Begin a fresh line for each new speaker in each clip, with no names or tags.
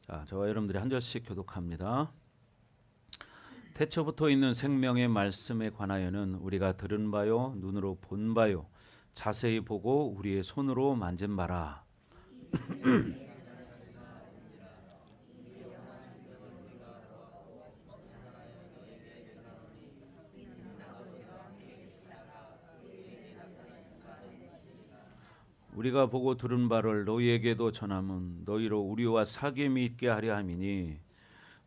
자, 저와 여러분들이 한 절씩 교독합니다. 태초부터 있는 생명의 말씀에 관하여는 우리가 들은 바요, 눈으로 본 바요, 자세히 보고 우리의 손으로 만진 바라. 우리가 보고 들은 바를 너희에게도 전함은 너희로 우리와 사귐이 있게 하려 함이니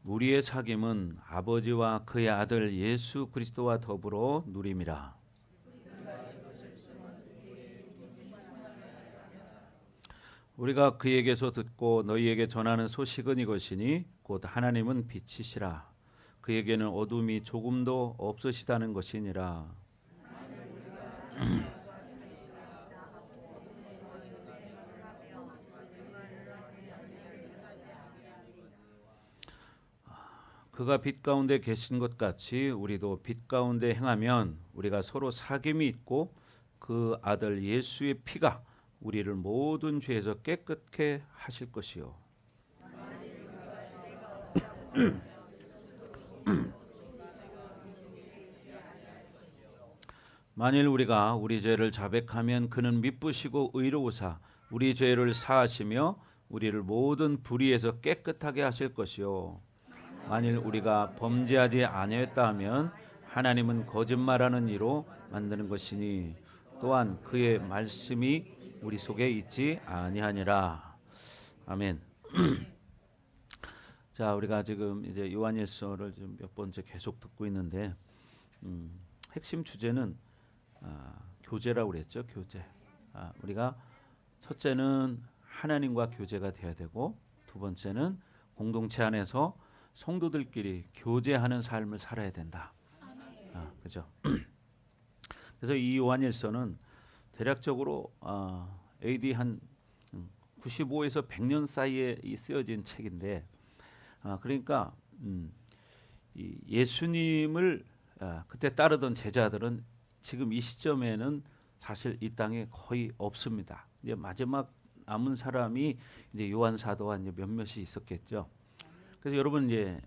우리의 사귐은 아버지와 그의 아들 예수 그리스도와 더불어 누림이라. 우리가 그에게서 듣고 너희에게 전하는 소식은 이것이니 곧 하나님은 빛이시라. 그에게는 어둠이 조금도 없으시다는 것이니라. 그가 빛 가운데 계신 것 같이 우리도 빛 가운데 행하면 우리가 서로 사귐이 있고 그 아들 예수의 피가 우리를 모든 죄에서 깨끗게 하실 것이요. 만일 우리가 우리 죄를 자백하면 그는 미쁘시고 의로우사 우리 죄를 사하시며 우리를 모든 불의에서 깨끗하게 하실 것이요. 만일 우리가 범죄하지 아니했다 하면 하나님은 거짓말하는 이로 만드는 것이니 또한 그의 말씀이 우리 속에 있지 아니하니라. 아멘. 자, 우리가 지금 이제 요한일서를 지금 몇 번째 계속 듣고 있는데 핵심 주제는 교제라고 그랬죠. 교제. 우리가 첫째는 하나님과 교제가 돼야 되고 두 번째는 공동체 안에서 성도들끼리 교제하는 삶을 살아야 된다. 그죠? 그래서 이 요한일서는 대략적으로 AD 한 95에서 100년 사이에 쓰여진 책인데, 그러니까 이 예수님을 그때 따르던 제자들은 지금 이 시점에는 사실 이 땅에 거의 없습니다. 이제 마지막 남은 사람이 이제 요한 사도와 이제 몇몇이 있었겠죠. 그래서 여러분 이제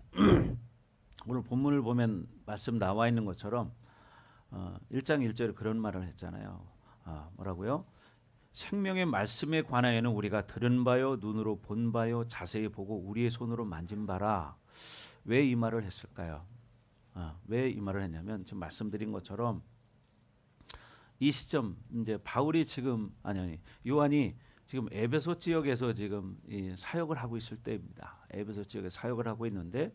오늘 본문을 보면 말씀 나와 있는 것처럼 1장 1절에 그런 말을 했잖아요. 뭐라고요? 생명의 말씀에 관하여는 우리가 들은 바요, 눈으로 본 바요, 자세히 보고 우리의 손으로 만진 바라. 왜 이 말을 했을까요? 왜 이 말을 했냐면 지금 말씀드린 것처럼 이 시점 이제 바울이 지금 아니 요한이 지금 에베소 지역에서 지금 이 사역을 하고 있을 때입니다. 에베소 지역에 사역을 하고 있는데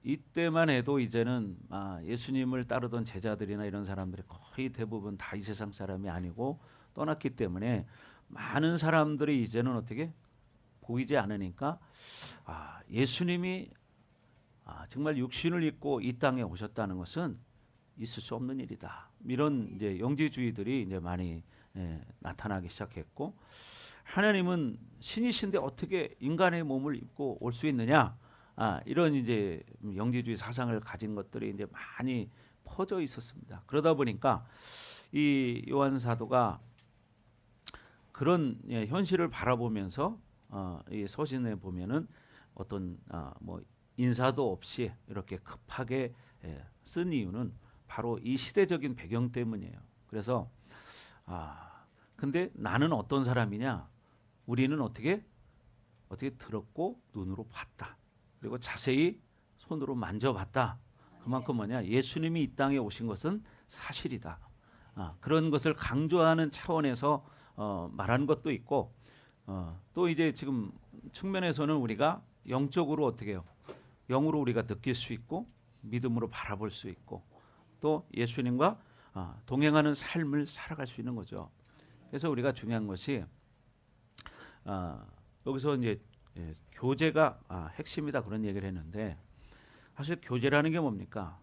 이때만 해도 이제는 예수님을 따르던 제자들이나 이런 사람들이 거의 대부분 다 이 세상 사람이 아니고 떠났기 때문에 많은 사람들이 이제는 어떻게 보이지 않으니까 예수님이 정말 육신을 입고 이 땅에 오셨다는 것은 있을 수 없는 일이다. 이런 이제 영지주의들이 이제 많이 나타나기 시작했고, 하나님은 신이신데 어떻게 인간의 몸을 입고 올 수 있느냐? 이런 이제 영지주의 사상을 가진 것들이 이제 많이 퍼져 있었습니다. 그러다 보니까 이 요한 사도가 그런 현실을 바라보면서 이 서신에 보면은 어떤 뭐 인사도 없이 이렇게 급하게 쓴 이유는 바로 이 시대적인 배경 때문이에요. 그래서 근데 나는 어떤 사람이냐? 우리는 어떻게 들었고 눈으로 봤다. 그리고 자세히 손으로 만져봤다. 그만큼 뭐냐? 예수님이 이 땅에 오신 것은 사실이다. 그런 것을 강조하는 차원에서 말하는 것도 있고, 또 이제 지금 측면에서는 우리가 영적으로 어떻게 해요? 영으로 우리가 느낄 수 있고 믿음으로 바라볼 수 있고 또 예수님과 동행하는 삶을 살아갈 수 있는 거죠. 그래서 우리가 중요한 것이 여기서 이제 교제가 핵심이다 그런 얘기를 했는데, 사실 교제라는 게 뭡니까?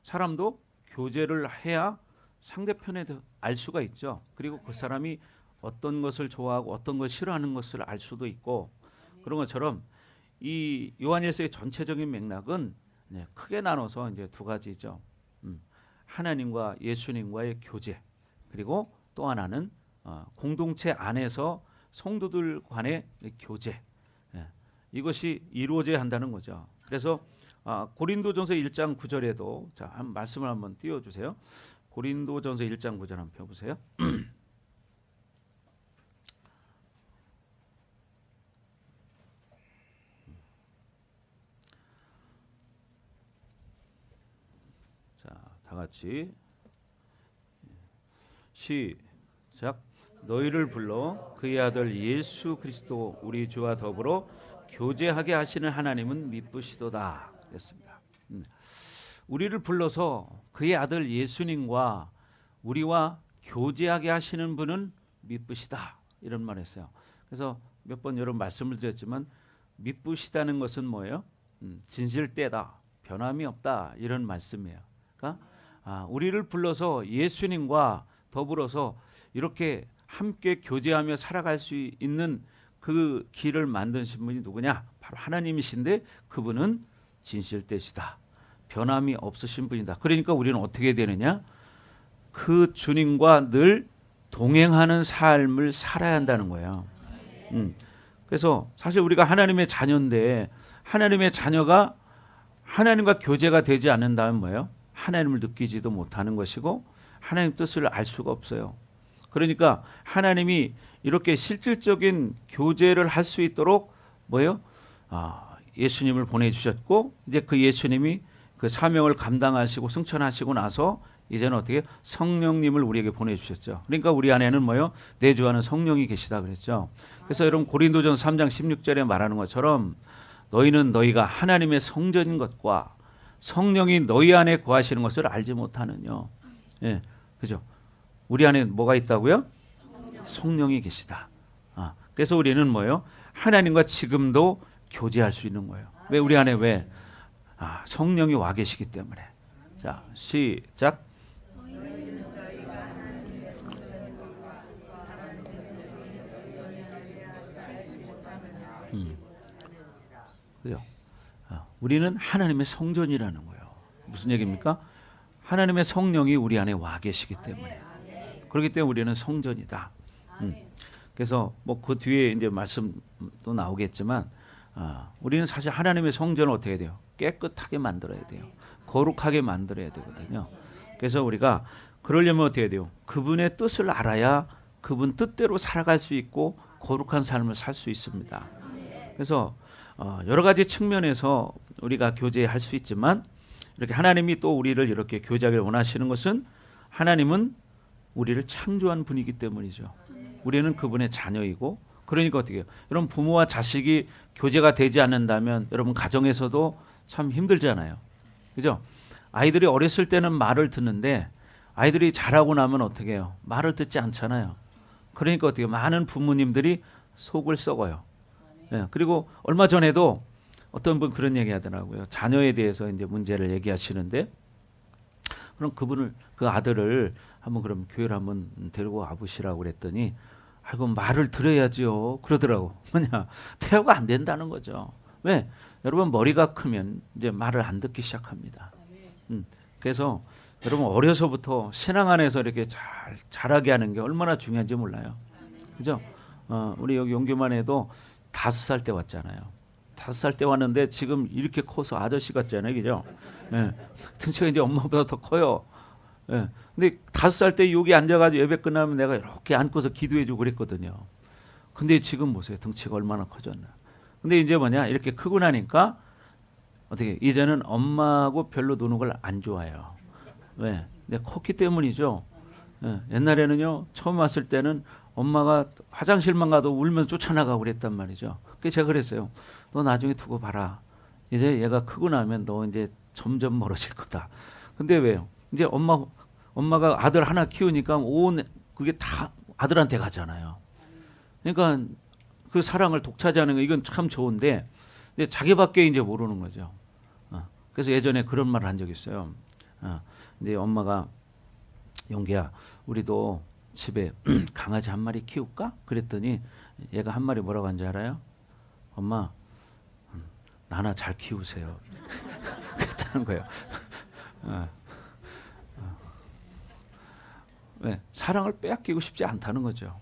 사람도 교제를 해야 상대편에 알 수가 있죠. 그리고 그 사람이 어떤 것을 좋아하고 어떤 걸 싫어하는 것을 알 수도 있고, 그런 것처럼 이 요한일서의 전체적인 맥락은 크게 나눠서 이제 두 가지죠. 하나님과 예수님과의 교제, 그리고 또 하나는 공동체 안에서 성도들 간의 교제. 이것이 이루어져야 한다는 거죠. 그래서 고린도전서 1장 9절에도 자, 한 말씀을 한번 띄워 주세요. 고린도전서 1장 9절 한번 펴 보세요. 자, 다 같이 시작. 너희를 불러 그의 아들 예수 그리스도 우리 주와 더불어 교제하게 하시는 하나님은 미쁘시도다 그랬습니다. 우리를 불러서 그의 아들 예수님과 우리와 교제하게 하시는 분은 미쁘시다 이런 말을 했어요. 그래서 몇 번 여러분 말씀을 드렸지만 미쁘시다는 것은 뭐예요? 진실되다, 변함이 없다 이런 말씀이에요. 그러니까 우리를 불러서 예수님과 더불어서 이렇게 함께 교제하며 살아갈 수 있는 그 길을 만드신 분이 누구냐? 바로 하나님이신데 그분은 진실되시다. 변함이 없으신 분이다. 그러니까 우리는 어떻게 되느냐? 그 주님과 늘 동행하는 삶을 살아야 한다는 거예요. 그래서 사실 우리가 하나님의 자녀인데 하나님의 자녀가 하나님과 교제가 되지 않는다면 뭐예요? 하나님을 느끼지도 못하는 것이고 하나님 뜻을 알 수가 없어요. 그러니까 하나님이 이렇게 실질적인 교제를 할 수 있도록 뭐예요? 예수님을 보내주셨고 이제 그 예수님이 그 사명을 감당하시고 승천하시고 나서 이제는 어떻게 성령님을 우리에게 보내주셨죠. 그러니까 우리 안에는 뭐예요? 내주하는 성령이 계시다 그랬죠. 그래서 여러분 고린도전 3장 16절에 말하는 것처럼 너희는 너희가 하나님의 성전인 것과 성령이 너희 안에 거하시는 것을 알지 못하느뇨. 예, 그죠? 우리 안에 뭐가 있다고요? 성령이 계시다. 그래서 우리는 뭐예요? 하나님과 지금도 교제할 수 있는 거예요. 왜 우리 안에 왜? 성령이 와 계시기 때문에. 자, 시작. 그죠? 우리는 하나님의 성전이라는 거예요. 무슨 얘기입니까? 하나님의 성령이 우리 안에 와 계시기 때문에. 그렇기 때문에 우리는 성전이다. 그래서 뭐 그 뒤에 이제 말씀도 나오겠지만 우리는 사실 하나님의 성전을 어떻게 해야 돼요? 깨끗하게 만들어야 돼요. 거룩하게 만들어야 되거든요. 그래서 우리가 그러려면 어떻게 해야 돼요? 그분의 뜻을 알아야 그분 뜻대로 살아갈 수 있고 거룩한 삶을 살 수 있습니다. 그래서 여러 가지 측면에서 우리가 교제할 수 있지만 이렇게 하나님이 또 우리를 이렇게 교제하기를 원하시는 것은 하나님은 우리를 창조한 분이기 때문이죠. 우리는 그분의 자녀이고 그러니까 어떻게 해요? 여러분 부모와 자식이 교제가 되지 않는다면 여러분 가정에서도 참 힘들잖아요. 그죠? 아이들이 어렸을 때는 말을 듣는데 아이들이 자라고 나면 어떻게 해요? 말을 듣지 않잖아요. 그러니까 어떻게 해요? 많은 부모님들이 속을 썩어요. 예, 그리고 얼마 전에도 어떤 분 그런 얘기 하더라고요. 자녀에 대해서 이제 문제를 얘기하시는데 그럼 그 아들을 한번 그럼 교회를 한번 데리고 와보시라고 그랬더니 아이고 말을 들어야지요 그러더라고. 뭐냐 태호가 안 된다는 거죠. 왜? 여러분 머리가 크면 이제 말을 안 듣기 시작합니다. 그래서 여러분 어려서부터 신앙 안에서 이렇게 잘 자라게 하는 게 얼마나 중요한지 몰라요. 그죠? 우리 여기 용교만 해도 5살 때 왔잖아요. 5살 때 왔는데 지금 이렇게 커서 아저씨 같잖아요, 그죠? 예. 등치가 이제 엄마보다 더 커요. 예. 근데 5살 때 여기 앉아가지고 예배 끝나면 내가 이렇게 앉고서 기도해주고 그랬거든요. 근데 지금 보세요, 등치가 얼마나 커졌나. 근데 이제 뭐냐, 이렇게 크고 나니까 어떻게 이제는 엄마하고 별로 노는 걸 안 좋아해요. 왜? 근데 컸기 때문이죠. 예. 옛날에는요, 처음 왔을 때는 엄마가 화장실만 가도 울면서 쫓아나가고 그랬단 말이죠. 그래서 제가 그랬어요. 너 나중에 두고 봐라. 이제 얘가 크고 나면 너 이제 점점 멀어질 거다. 근데 왜요? 이제 엄마가 아들 하나 키우니까 온 그게 다 아들한테 가잖아요. 그러니까 그 사랑을 독차지하는 거 이건 참 좋은데 이제 자기밖에 이제 모르는 거죠. 그래서 예전에 그런 말을 한 적이 있어요. 이제 엄마가 용기야, 우리도 집에 강아지 한 마리 키울까? 그랬더니 얘가 한 마리 뭐라고 한지 알아요? 엄마, 나나 잘 키우세요. 그랬다는 거예요. 왜? 사랑을 빼앗기고 싶지 않다는 거죠.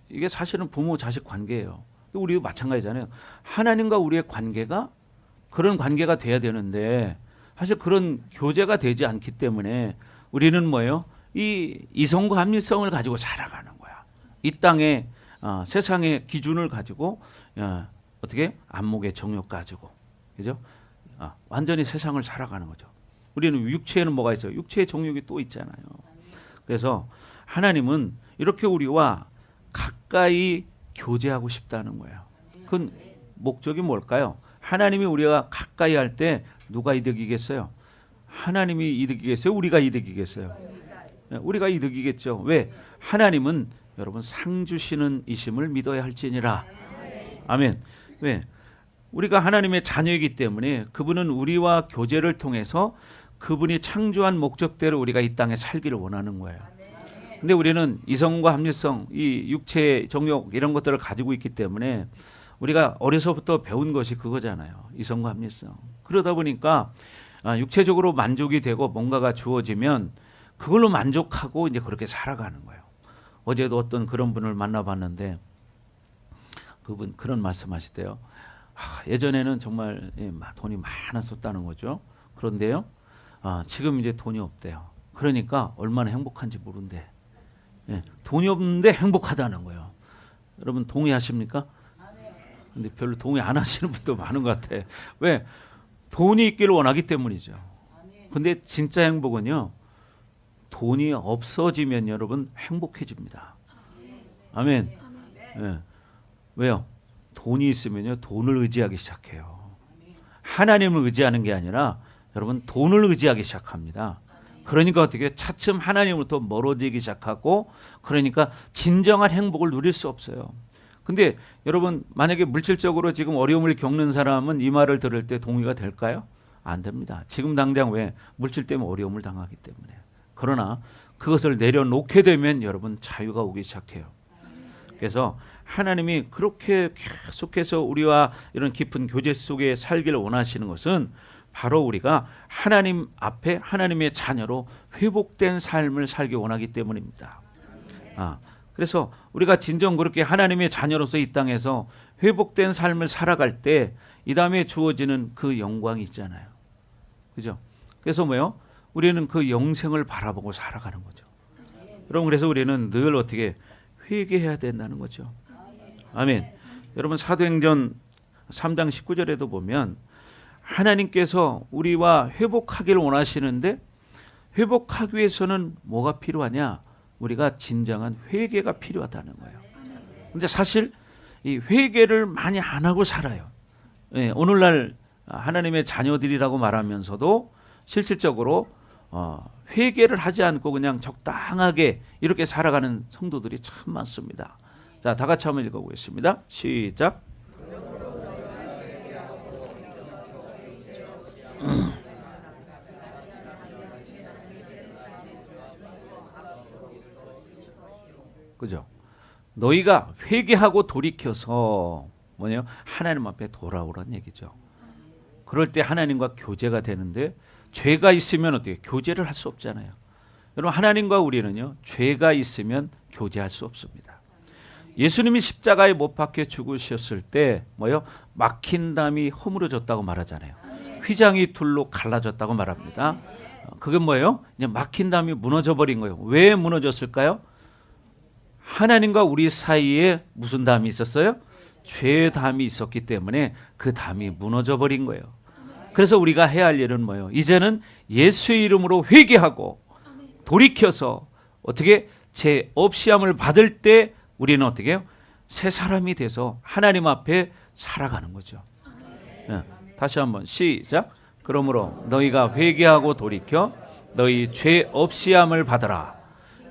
이게 사실은 부모 자식 관계예요. 우리도 마찬가지잖아요. 하나님과 우리의 관계가 그런 관계가 돼야 되는데 사실 그런 교제가 되지 않기 때문에 우리는 뭐예요? 이 이성과 합리성을 가지고 살아가는 거야. 이 땅에 세상의 기준을 가지고 어떻게 안목의 정욕 가지고, 그죠? 완전히 세상을 살아가는 거죠. 우리는 육체에는 뭐가 있어요? 육체의 정욕이 또 있잖아요. 그래서 하나님은 이렇게 우리와 가까이 교제하고 싶다는 거예요. 그 목적이 뭘까요? 하나님이 우리가 가까이 할 때 누가 이득이겠어요? 하나님이 이득이겠어요? 우리가 이득이겠어요? 우리가 이득이겠죠. 왜? 하나님은 여러분 상 주시는 이심을 믿어야 할지니라. 아멘. 왜? 우리가 하나님의 자녀이기 때문에 그분은 우리와 교제를 통해서 그분이 창조한 목적대로 우리가 이 땅에 살기를 원하는 거예요. 근데 우리는 이성과 합리성, 이 육체의 정욕 이런 것들을 가지고 있기 때문에 우리가 어려서부터 배운 것이 그거잖아요. 이성과 합리성. 그러다 보니까 육체적으로 만족이 되고 뭔가가 주어지면 그걸로 만족하고 이제 그렇게 살아가는 거예요. 어제도 어떤 그런 분을 만나봤는데 그분 그런 말씀하시대요. 예전에는 정말 돈이 많았었다는 거죠. 그런데요, 지금 이제 돈이 없대요. 그러니까 얼마나 행복한지 모른대. 돈이 없는데 행복하다는 거예요. 여러분 동의하십니까? 근데 별로 동의 안 하시는 분도 많은 것 같아. 왜? 돈이 있기를 원하기 때문이죠. 근데 진짜 행복은요, 돈이 없어지면 여러분 행복해집니다. 아멘. 왜요? 돈이 있으면요, 돈을 의지하기 시작해요. 하나님을 의지하는 게 아니라 여러분 돈을 의지하기 시작합니다. 그러니까 어떻게 차츰 하나님으로부터 멀어지기 시작하고, 그러니까 진정한 행복을 누릴 수 없어요. 근데 여러분 만약에 물질적으로 지금 어려움을 겪는 사람은 이 말을 들을 때 동의가 될까요? 안 됩니다. 지금 당장 왜? 물질 때문에 어려움을 당하기 때문에. 그러나 그것을 내려놓게 되면 여러분 자유가 오기 시작해요. 그래서 하나님이 그렇게 계속해서 우리와 이런 깊은 교제 속에 살기를 원하시는 것은 바로 우리가 하나님 앞에 하나님의 자녀로 회복된 삶을 살기 원하기 때문입니다. 그래서 우리가 진정 그렇게 하나님의 자녀로서 이 땅에서 회복된 삶을 살아갈 때 이 다음에 주어지는 그 영광이 있잖아요. 그죠? 그래서 뭐요? 우리는 그 영생을 바라보고 살아가는 거죠. 여러분 그래서 우리는 늘 어떻게 회개해야 된다는 거죠. 아멘. 여러분 사도행전 3장 19절에도 보면 하나님께서 우리와 회복하기를 원하시는데 회복하기 위해서는 뭐가 필요하냐? 우리가 진정한 회개가 필요하다는 거예요. 근데 사실 이 회개를 많이 안 하고 살아요. 오늘날 하나님의 자녀들이라고 말하면서도 실질적으로 회개를 하지 않고 그냥 적당하게 이렇게 살아가는 성도들이 참 많습니다. 자, 다 같이 한번 읽어보겠습니다. 시작. 그죠? 너희가 회개하고 돌이켜서 뭐냐? 하나님 앞에 돌아오라는 얘기죠. 그럴 때 하나님과 교제가 되는데 죄가 있으면 어떻게 교제를 할 수 없잖아요. 여러분 하나님과 우리는요, 죄가 있으면 교제할 수 없습니다. 예수님이 십자가에 못 박혀 죽으셨을 때 뭐요? 막힌 담이 허물어졌다고 말하잖아요. 휘장이 둘로 갈라졌다고 말합니다. 그게 뭐예요? 이제 막힌 담이 무너져 버린 거예요. 왜 무너졌을까요? 하나님과 우리 사이에 무슨 담이 있었어요? 죄의 담이 있었기 때문에 그 담이 무너져 버린 거예요. 그래서 우리가 해야 할 일은 뭐예요? 이제는 예수의 이름으로 회개하고 돌이켜서 어떻게 죄 없이함을 받을 때 우리는 어떻게 해요? 새 사람이 돼서 하나님 앞에 살아가는 거죠. 다시 한번 시작. 그러므로 너희가 회개하고 돌이켜 너희 죄 없이함을 받아라.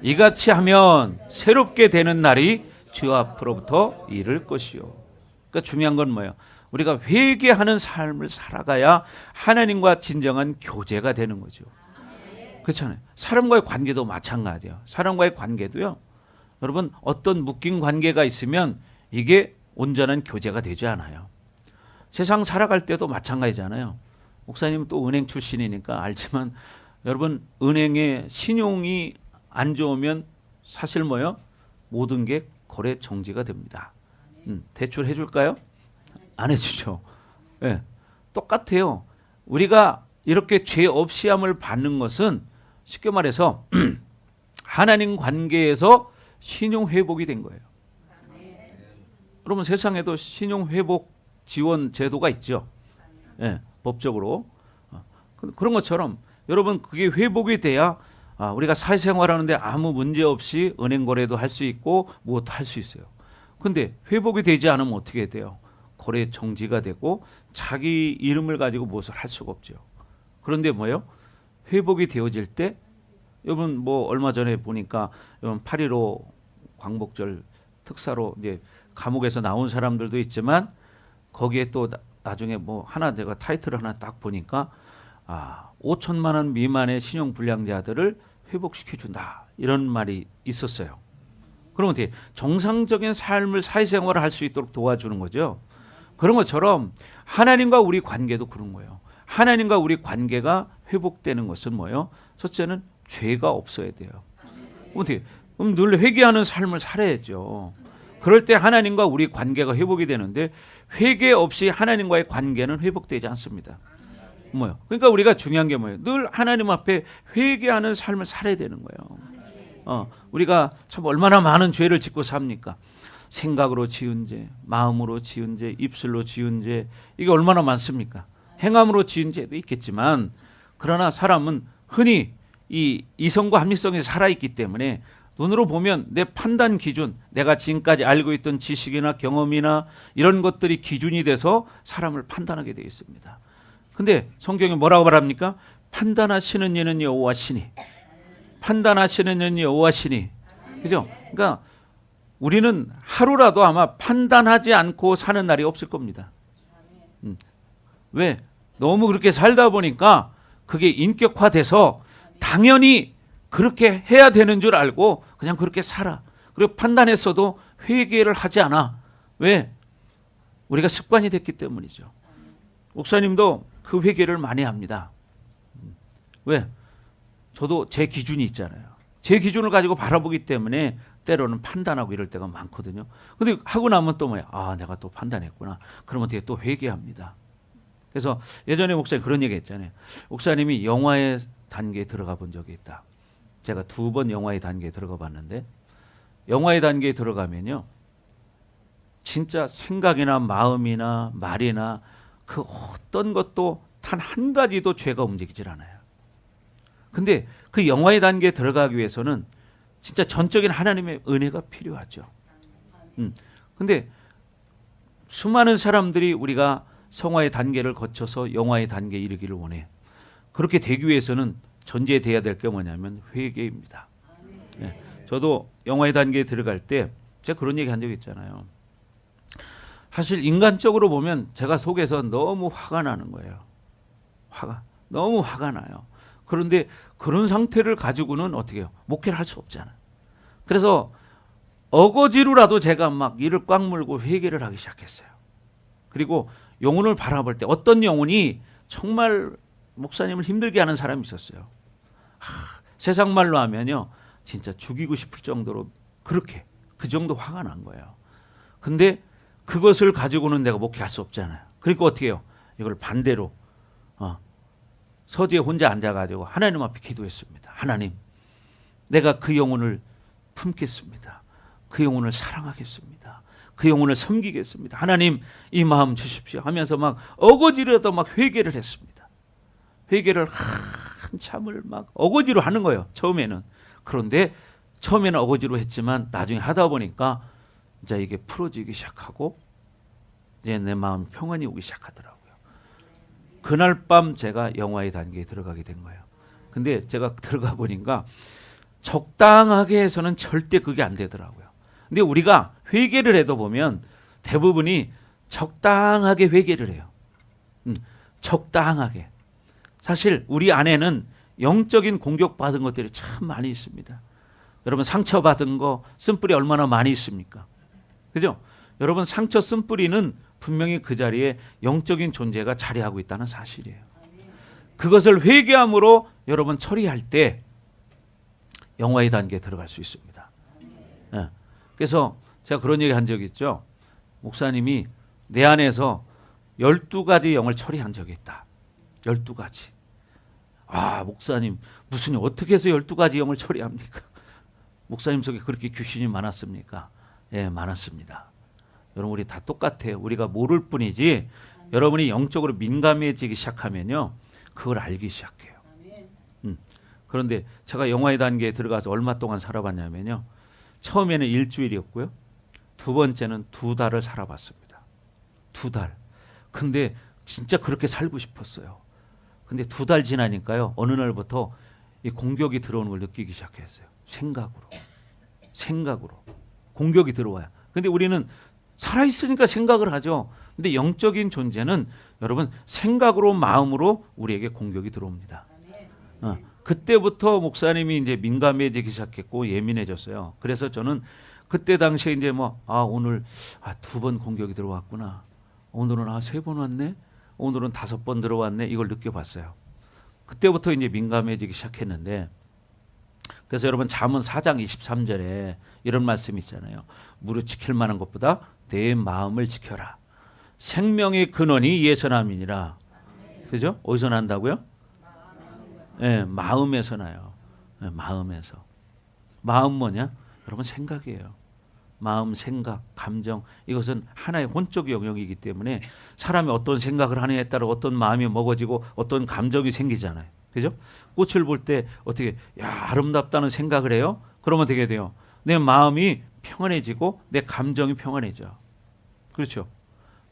이같이 하면 새롭게 되는 날이 주 앞으로부터 이를 것이요. 그러니까 중요한 건 뭐예요? 우리가 회개하는 삶을 살아가야 하나님과 진정한 교제가 되는 거죠. 그렇잖아요. 사람과의 관계도 마찬가지예요. 사람과의 관계도요, 여러분 어떤 묶인 관계가 있으면 이게 온전한 교제가 되지 않아요. 세상 살아갈 때도 마찬가지잖아요. 목사님 또 은행 출신이니까 알지만 여러분 은행의 신용이 안 좋으면 사실 뭐예요? 모든 게 거래 정지가 됩니다. 대출 해줄까요? 안 해주죠. 예, 똑같아요. 우리가 이렇게 죄 없이 함을 받는 것은 쉽게 말해서 하나님 관계에서 신용 회복이 된 거예요. 여러분 세상에도 신용 회복 지원 제도가 있죠. 예, 법적으로. 그런 것처럼 여러분 그게 회복이 돼야 우리가 사회생활하는데 아무 문제 없이 은행 거래도 할 수 있고 무엇도 할 수 있어요. 근데 회복이 되지 않으면 어떻게 돼요? 거래 정지가 되고 자기 이름을 가지고 무엇을 할 수가 없죠. 그런데 뭐예요? 회복이 되어질 때 여러분 뭐 얼마 전에 보니까 여러분 8.15 광복절 특사로 이제 감옥에서 나온 사람들도 있지만 거기에 또 나중에 뭐 하나 내가 타이틀을 하나 딱 보니까 5천만 원 미만의 신용 불량자들을 회복시켜 준다 이런 말이 있었어요. 그러면 어떻게 정상적인 삶을 사회생활을 할 수 있도록 도와주는 거죠. 그런 것처럼 하나님과 우리 관계도 그런 거예요. 하나님과 우리 관계가 회복되는 것은 뭐예요? 첫째는 죄가 없어야 돼요. 어떻게? 그럼 늘 회개하는 삶을 살아야죠. 그럴 때 하나님과 우리 관계가 회복이 되는데 회개 없이 하나님과의 관계는 회복되지 않습니다. 뭐요? 그러니까 우리가 중요한 게 뭐예요? 늘 하나님 앞에 회개하는 삶을 살아야 되는 거예요. 우리가 참 얼마나 많은 죄를 짓고 삽니까? 생각으로 지은 죄, 마음으로 지은 죄, 입술로 지은 죄, 이게 얼마나 많습니까? 행함으로 지은 죄도 있겠지만 그러나 사람은 흔히 이 이성과 합리성이 살아있기 때문에 눈으로 보면 내 판단 기준, 내가 지금까지 알고 있던 지식이나 경험이나 이런 것들이 기준이 돼서 사람을 판단하게 되어 있습니다. 근데 성경이 뭐라고 말합니까? 판단하시는 이는 여호와시니, 판단하시는 이는 여호와시니, 그죠? 그러니까 우리는 하루라도 아마 판단하지 않고 사는 날이 없을 겁니다. 왜? 너무 그렇게 살다 보니까 그게 인격화돼서 당연히 그렇게 해야 되는 줄 알고 그냥 그렇게 살아. 그리고 판단했어도 회개를 하지 않아. 왜? 우리가 습관이 됐기 때문이죠. 목사님도 그 회개를 많이 합니다. 왜? 저도 제 기준이 있잖아요. 제 기준을 가지고 바라보기 때문에 때로는 판단하고 이럴 때가 많거든요. 근데 하고 나면 또 뭐야? 내가 또 판단했구나. 그러면 뒤에 또 회개합니다. 그래서 예전에 목사님 그런 얘기 했잖아요. 목사님이 영화의 단계에 들어가 본 적이 있다. 제가 2번 영화의 단계에 들어가 봤는데 영화의 단계에 들어가면요. 진짜 생각이나 마음이나 말이나 그 어떤 것도 단 한 가지도 죄가 움직이질 않아요. 근데 그 영화의 단계에 들어가기 위해서는 진짜 전적인 하나님의 은혜가 필요하죠. 근데 수많은 사람들이 우리가 성화의 단계를 거쳐서 영화의 단계에 이르기를 원해. 그렇게 되기 위해서는 전제돼야 될 게 뭐냐면 회개입니다. 네. 저도 영화의 단계에 들어갈 때 제가 그런 얘기 한 적 있잖아요. 사실 인간적으로 보면 제가 속에서 너무 화가 나는 거예요. 너무 화가 나요. 그런데 그런 상태를 가지고는 어떻게 해요? 목회를 할 수 없잖아요. 그래서 어거지로라도 제가 막 이를 꽉 물고 회개를 하기 시작했어요. 그리고 영혼을 바라볼 때 어떤 영혼이 정말 목사님을 힘들게 하는 사람이 있었어요. 세상 말로 하면요. 진짜 죽이고 싶을 정도로 그렇게 그 정도 화가 난 거예요. 근데 그것을 가지고는 내가 목회할 수 없잖아요. 그러니까 어떻게 해요? 이걸 반대로 서재에 혼자 앉아가지고 하나님 앞에 기도했습니다. 하나님, 내가 그 영혼을 품겠습니다. 그 영혼을 사랑하겠습니다. 그 영혼을 섬기겠습니다. 하나님, 이 마음 주십시오 하면서 막 어거지로도 막 회개를 했습니다. 회개를 한참을 막 어거지로 하는 거예요. 처음에는. 그런데 처음에는 어거지로 했지만 나중에 하다 보니까 이제 이게 풀어지기 시작하고 이제 내 마음 평안이 오기 시작하더라고요. 그날 밤 제가 영화의 단계에 들어가게 된 거예요. 근데 제가 들어가 보니까 적당하게 해서는 절대 그게 안 되더라고요. 근데 우리가 회개를 해도 보면 대부분이 적당하게 회개를 해요. 적당하게. 사실 우리 안에는 영적인 공격받은 것들이 참 많이 있습니다. 여러분 상처받은 거 쓴뿌리 얼마나 많이 있습니까? 그죠? 여러분 상처 쓴뿌리는 분명히 그 자리에 영적인 존재가 자리하고 있다는 사실이에요. 그것을 회개함으로 여러분 처리할 때 영화의 단계에 들어갈 수 있습니다. 네. 그래서 제가 그런 얘기 한 적이 있죠. 목사님이 내 안에서 12가지 영을 처리한 적이 있다. 12가지. 아, 목사님 무슨 어떻게 해서 12가지 영을 처리합니까? 목사님 속에 그렇게 귀신이 많았습니까? 예, 많았습니다. 여러분 우리 다 똑같아요. 우리가 모를 뿐이지 여러분이 영적으로 민감해지기 시작하면요. 그걸 알기 시작해요. 그런데 제가 영화의 단계에 들어가서 얼마 동안 살아봤냐면요. 처음에는 일주일이었고요. 두 번째는 2달을 살아봤습니다. 2달. 근데 진짜 그렇게 살고 싶었어요. 근데 2달 지나니까요. 어느 날부터 이 공격이 들어오는 걸 느끼기 시작했어요. 생각으로. 공격이 들어와요. 근데 우리는 살아있으니까 생각을 하죠. 근데 영적인 존재는 여러분 생각으로 마음으로 우리에게 공격이 들어옵니다. 그때부터 목사님이 이제 민감해지기 시작했고 예민해졌어요. 그래서 저는 그때 당시에 이제 오늘 2번 공격이 들어왔구나. 오늘은 3번 왔네. 오늘은 5번 들어왔네. 이걸 느껴봤어요. 그때부터 이제 민감해지기 시작했는데 그래서 여러분 잠언 4장 23절에 이런 말씀이 있잖아요. 무릇 지킬 만한 것보다 내 마음을 지켜라. 생명의 근원이 이에서 남이니라. 그죠? 어디서 난다고요? 네, 마음에서 나요. 네, 마음에서. 마음 뭐냐? 여러분 생각이에요. 마음, 생각, 감정 이것은 하나의 혼적 영역이기 때문에 사람이 어떤 생각을 하느냐에 따라 어떤 마음이 먹어지고 어떤 감정이 생기잖아요. 그죠? 꽃을 볼 때 어떻게 아름답다는 생각을 해요? 그러면 어떻게 돼요? 내 마음이 평안해지고 내 감정이 평안해져. 그렇죠?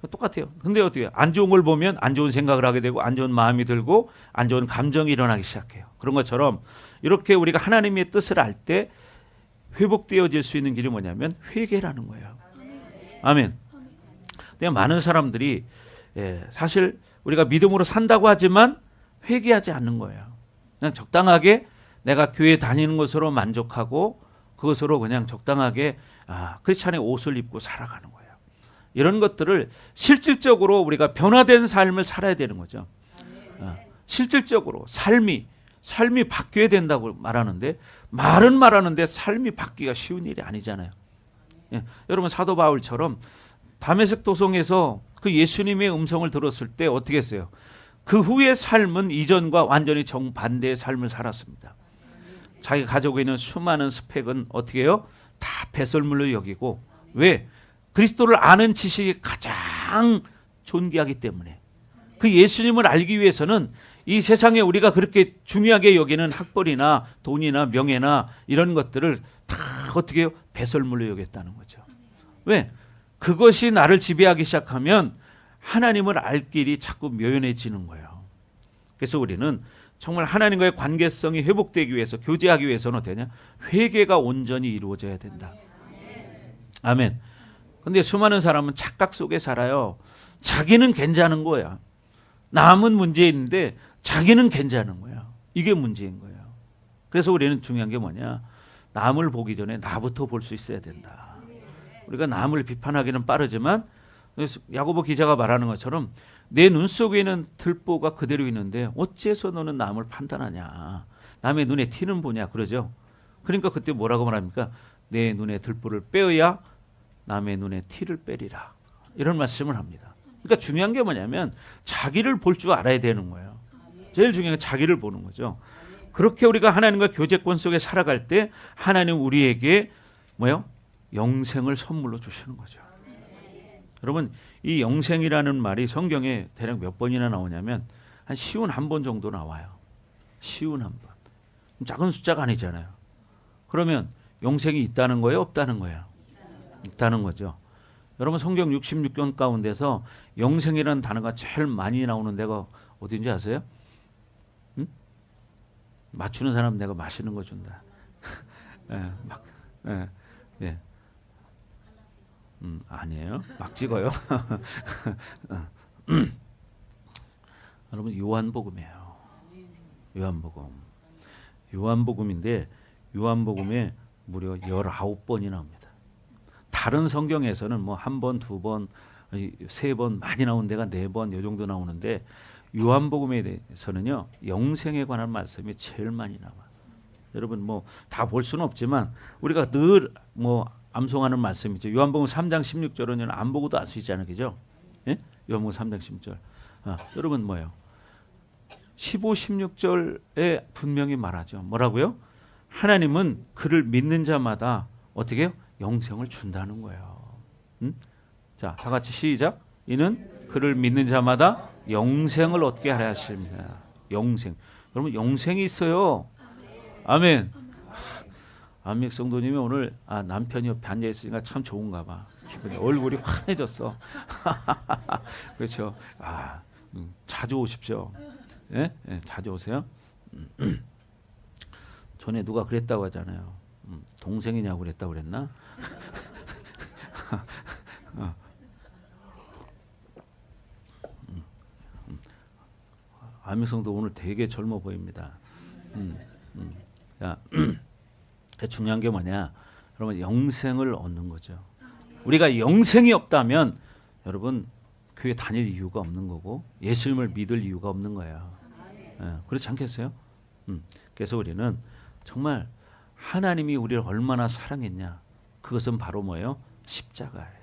똑같아요. 근데 어떻게 안 좋은 걸 보면 안 좋은 생각을 하게 되고 안 좋은 마음이 들고 안 좋은 감정이 일어나기 시작해요. 그런 것처럼 이렇게 우리가 하나님의 뜻을 알 때 회복되어질 수 있는 길이 뭐냐면 회개라는 거예요. 아멘. 근데 많은 사람들이 사실 우리가 믿음으로 산다고 하지만 회개하지 않는 거예요. 그냥 적당하게 내가 교회 다니는 것으로 만족하고 그것으로 그냥 적당하게 크리스찬의 옷을 입고 살아가는 거예요. 이런 것들을 실질적으로 우리가 변화된 삶을 살아야 되는 거죠. 실질적으로 삶이 바뀌어야 된다고 말하는데 말은 말하는데 삶이 바뀌기가 쉬운 일이 아니잖아요. 여러분 사도 바울처럼 다메섹 도성에서 그 예수님의 음성을 들었을 때 어떻게 했어요? 그 후의 삶은 이전과 완전히 정반대의 삶을 살았습니다. 자기가 가지고 있는 수많은 스펙은 어떻게 해요? 다 배설물로 여기고 왜? 그리스도를 아는 지식이 가장 존귀하기 때문에 그 예수님을 알기 위해서는 이 세상에 우리가 그렇게 중요하게 여기는 학벌이나 돈이나 명예나 이런 것들을 다 어떻게 해요? 배설물로 여겼다는 거죠. 왜? 그것이 나를 지배하기 시작하면 하나님을 알 길이 자꾸 묘연해지는 거예요. 그래서 우리는 정말 하나님과의 관계성이 회복되기 위해서 교제하기 위해서는 어떠냐? 회개가 온전히 이루어져야 된다. 아멘. 근데 수많은 사람은 착각 속에 살아요. 자기는 괜찮은 거야. 남은 문제 있는데 자기는 괜찮은 거야. 이게 문제인 거예요. 그래서 우리는 중요한 게 뭐냐? 남을 보기 전에 나부터 볼 수 있어야 된다. 우리가 남을 비판하기는 빠르지만 야고보 기자가 말하는 것처럼 내 눈 속에는 들보가 그대로 있는데 어째서 너는 남을 판단하냐? 남의 눈에 티는 보냐? 그러죠. 그러니까 그때 뭐라고 말합니까? 내 눈에 들보를 빼어야 남의 눈에 티를 빼리라. 이런 말씀을 합니다. 그러니까 중요한 게 뭐냐면 자기를 볼 줄 알아야 되는 거예요. 제일 중요한 건 자기를 보는 거죠. 그렇게 우리가 하나님과 교제권 속에 살아갈 때 하나님 우리에게 뭐요? 영생을 선물로 주시는 거죠. 여러분 이 영생이라는 말이 성경에 대략 몇 번이나 나오냐면 한 쉬운 한 번 정도 나와요. 쉬운 한 번. 작은 숫자가 아니잖아요. 그러면 영생이 있다는 거예요? 없다는 거예요? 있다는 거죠. 여러분 성경 66권 가운데서 영생이라는 단어가 제일 많이 나오는 데가 어딘지 아세요? 응? 맞추는 사람 내가 맛있는 거 준다. 아니에요. 막 찍어요. 여러분 요한복음이에요. 요한복음인데 요한복음에 무려 19번이 나옵니다. 다른 성경에서는 뭐 한 번, 두 번, 세 번 많이 나온 데가 4번 이 정도 나오는데 요한복음에 대해서는요 영생에 관한 말씀이 제일 많이 나와. 여러분 뭐 다 볼 수는 없지만 우리가 늘 뭐 암송하는 말씀이죠. 요한복음 3장 16절은 안 보고도 알 수 있잖아요. 그죠? 예? 요한복음 3장 16절. 여러분 뭐예요? 15, 16절에 분명히 말하죠. 뭐라고요? 하나님은 그를 믿는 자마다 어떻게 해요? 영생을 준다는 거예요. 자, 다 같이 시작. 이는 그를 믿는 자마다 영생을 얻게 하려 하십니다. 영생. 여러분 영생이 있어요. 아멘. 안믹 성도님이 오늘 남편이 옆에 앉아 있으니까 참 좋은가 봐. 기분이 얼굴이 환해졌어. 그렇죠. 자주 오십시오. 예? 예, 자주 오세요. 전에 누가 그랬다고 하잖아요. 동생이냐고 그랬다고 그랬나? 안믹성도 오늘 되게 젊어 보입니다. 자, 중요한 게 뭐냐? 여러분 영생을 얻는 거죠. 우리가 영생이 없다면 여러분 교회 다닐 이유가 없는 거고 예수님을 믿을 이유가 없는 거예요. 그렇지 않겠어요? 그래서 우리는 정말 하나님이 우리를 얼마나 사랑했냐? 그것은 바로 뭐예요? 십자가예요.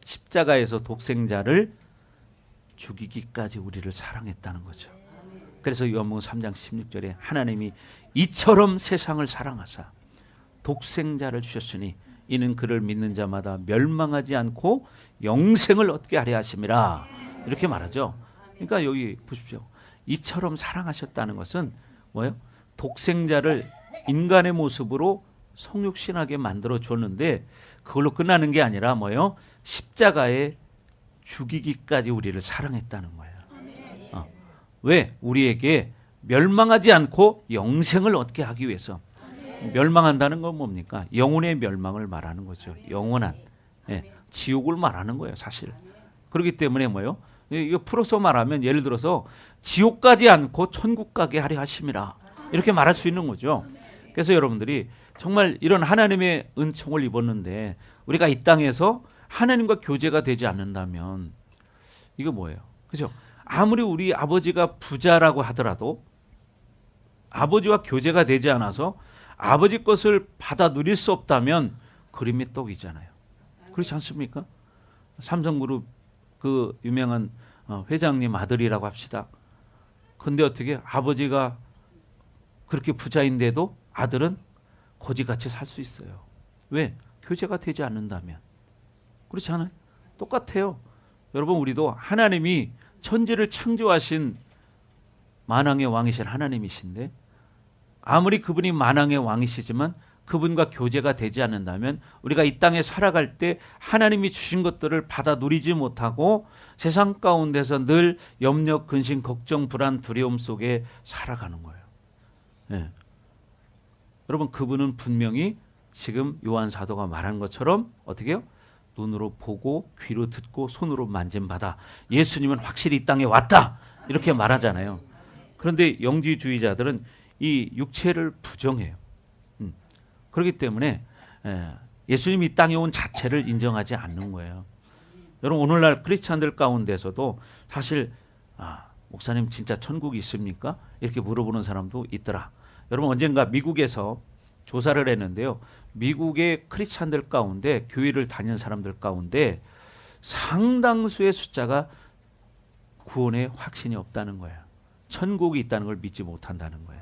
십자가에서 독생자를 죽이기까지 우리를 사랑했다는 거죠. 그래서 요한복음 3장 16절에 하나님이 이처럼 세상을 사랑하사 독생자를 주셨으니 이는 그를 믿는 자마다 멸망하지 않고 영생을 얻게 하려 하심이라 이렇게 말하죠. 그러니까 여기 보십시오. 이처럼 사랑하셨다는 것은 뭐예요? 독생자를 인간의 모습으로 성육신하게 만들어 줬는데 그걸로 끝나는 게 아니라 뭐예요? 십자가에 죽이기까지 우리를 사랑했다는 거예요. 왜? 우리에게 멸망하지 않고 영생을 얻게 하기 위해서. 멸망한다는 건 뭡니까? 영혼의 멸망을 말하는 거죠. 영원한 지옥을 말하는 거예요, 사실. 그렇기 때문에 뭐예요? 이거 풀어서 말하면 예를 들어서 지옥 가지 않고 천국 가게 하려 하심이라 이렇게 말할 수 있는 거죠. 그래서 여러분들이 정말 이런 하나님의 은총을 입었는데 우리가 이 땅에서 하나님과 교제가 되지 않는다면 이거 뭐예요? 그죠? 아무리 우리 아버지가 부자라고 하더라도 아버지와 교제가 되지 않아서 아버지 것을 받아 누릴 수 없다면 그림이 떡이잖아요. 그렇지 않습니까? 삼성그룹 그 유명한 회장님 아들이라고 합시다. 근데 어떻게 아버지가 그렇게 부자인데도 아들은 거지같이 살 수 있어요. 왜? 교제가 되지 않는다면. 그렇지 않아요? 똑같아요. 여러분 우리도 하나님이 천지를 창조하신 만왕의 왕이신 하나님이신데 아무리 그분이 만왕의 왕이시지만 그분과 교제가 되지 않는다면 우리가 이 땅에 살아갈 때 하나님이 주신 것들을 받아 누리지 못하고 세상 가운데서 늘 염려, 근심, 걱정, 불안, 두려움 속에 살아가는 거예요. 네. 여러분 그분은 분명히 지금 요한 사도가 말한 것처럼 어떻게 해요? 눈으로 보고 귀로 듣고 손으로 만진바다 예수님은 확실히 이 땅에 왔다 이렇게 말하잖아요. 그런데 영지주의자들은 이 육체를 부정해요. 그렇기 때문에 예수님이 이 땅에 온 자체를 인정하지 않는 거예요. 여러분 오늘날 크리스찬들 가운데서도 사실 목사님 진짜 천국이 있습니까? 이렇게 물어보는 사람도 있더라. 여러분 언젠가 미국에서 조사를 했는데요. 미국의 크리스찬들 가운데 교회를 다니는 사람들 가운데 상당수의 숫자가 구원에 확신이 없다는 거예요. 천국이 있다는 걸 믿지 못한다는 거예요.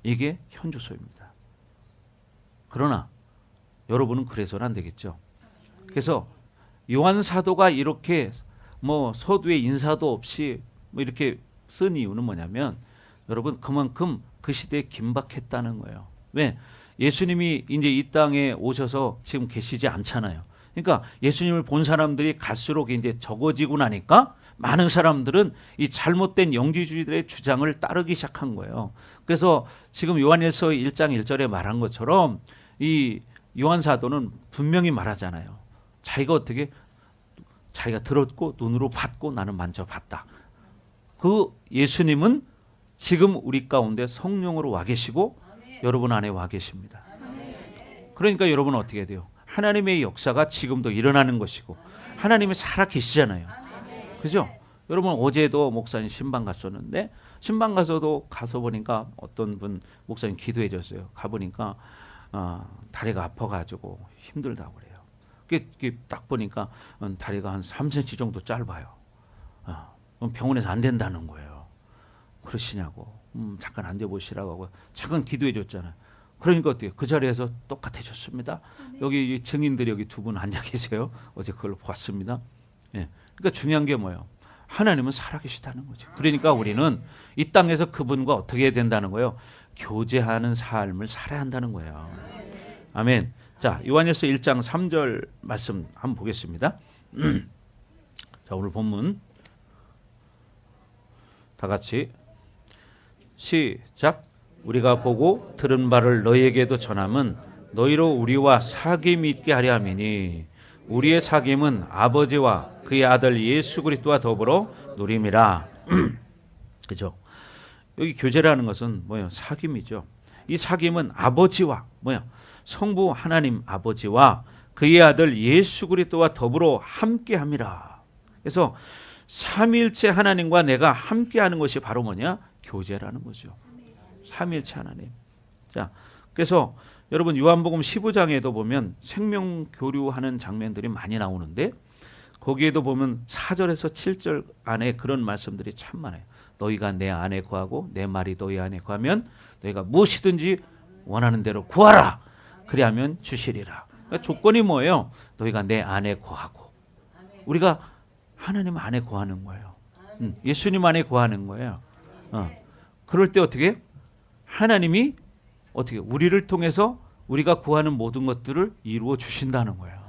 이게 현주소입니다. 그러나 여러분은 그래서는 안 되겠죠. 그래서 요한 사도가 이렇게 서두에 인사도 없이 이렇게 쓴 이유는 뭐냐면 여러분 그만큼 그 시대에 긴박했다는 거예요. 왜? 예수님이 이제 이 땅에 오셔서 지금 계시지 않잖아요. 그러니까 예수님을 본 사람들이 갈수록 이제 적어지고 나니까 많은 사람들은 이 잘못된 영지주의들의 주장을 따르기 시작한 거예요. 그래서 지금 요한일서 1장 1절에 말한 것처럼 이 요한 사도는 분명히 말하잖아요. 자기가 어떻게 자기가 들었고 눈으로 봤고 나는 만져봤다. 그 예수님은 지금 우리 가운데 성령으로 와 계시고 여러분 안에 와 계십니다. 그러니까 여러분은 어떻게 돼요? 하나님의 역사가 지금도 일어나는 것이고 하나님이 살아 계시잖아요. 그죠? 여러분 어제도 목사님 신방 갔었는데 신방 가서 보니까 어떤 분 목사님 기도해 줬어요. 가보니까 다리가 아파가지고 힘들다고 그래요. 그게 딱 보니까 다리가 한 3cm 정도 짧아요. 병원에서 안 된다는 거예요. 그러시냐고. 잠깐 앉아보시라고 하고 잠깐 기도해 줬잖아요. 그러니까 어때요? 그 자리에서 똑같아졌습니다. 여기 증인들이 여기 두 분 앉아 계세요. 어제 그걸 보았습니다. 예. 그러니까 중요한 게 뭐예요? 하나님은 살아계시다는 거죠. 그러니까 우리는 이 땅에서 그분과 어떻게 해야 된다는 거예요? 교제하는 삶을 살아야 한다는 거예요. 아멘. 자, 요한일서 1장 3절 말씀 한번 보겠습니다. 자, 오늘 본문 다 같이 시작. 우리가 보고 들은 바를 너희에게도 전함은 너희로 우리와 사귐이 있게 하려 함이니 우리의 사귐은 아버지와 그의 아들 예수 그리스도와 더불어 누림이라. 그죠? 여기 교제라는 것은 뭐예요? 사귐이죠. 이 사귐은 아버지와 뭐예요? 성부 하나님 아버지와 그의 아들 예수 그리스도와 더불어 함께함이라. 그래서 삼위일체 하나님과 내가 함께하는 것이 바로 뭐냐? 교제라는 거죠. 삼위일체 하나님. 자, 그래서 여러분 요한복음 15장에도 보면 생명 교류하는 장면들이 많이 나오는데 거기에도 보면 4절에서 7절 안에 그런 말씀들이 참 많아요. 너희가 내 안에 거하고 내 말이 너희 안에 거하면 너희가 무엇이든지 원하는 대로 구하라. 그리하면 주시리라. 그러니까 조건이 뭐예요? 너희가 내 안에 거하고 우리가 하나님 안에 거하는 거예요. 예수님 안에 거하는 거예요. 그럴 때 어떻게? 하나님이 어떻게 우리를 통해서 우리가 구하는 모든 것들을 이루어 주신다는 거예요.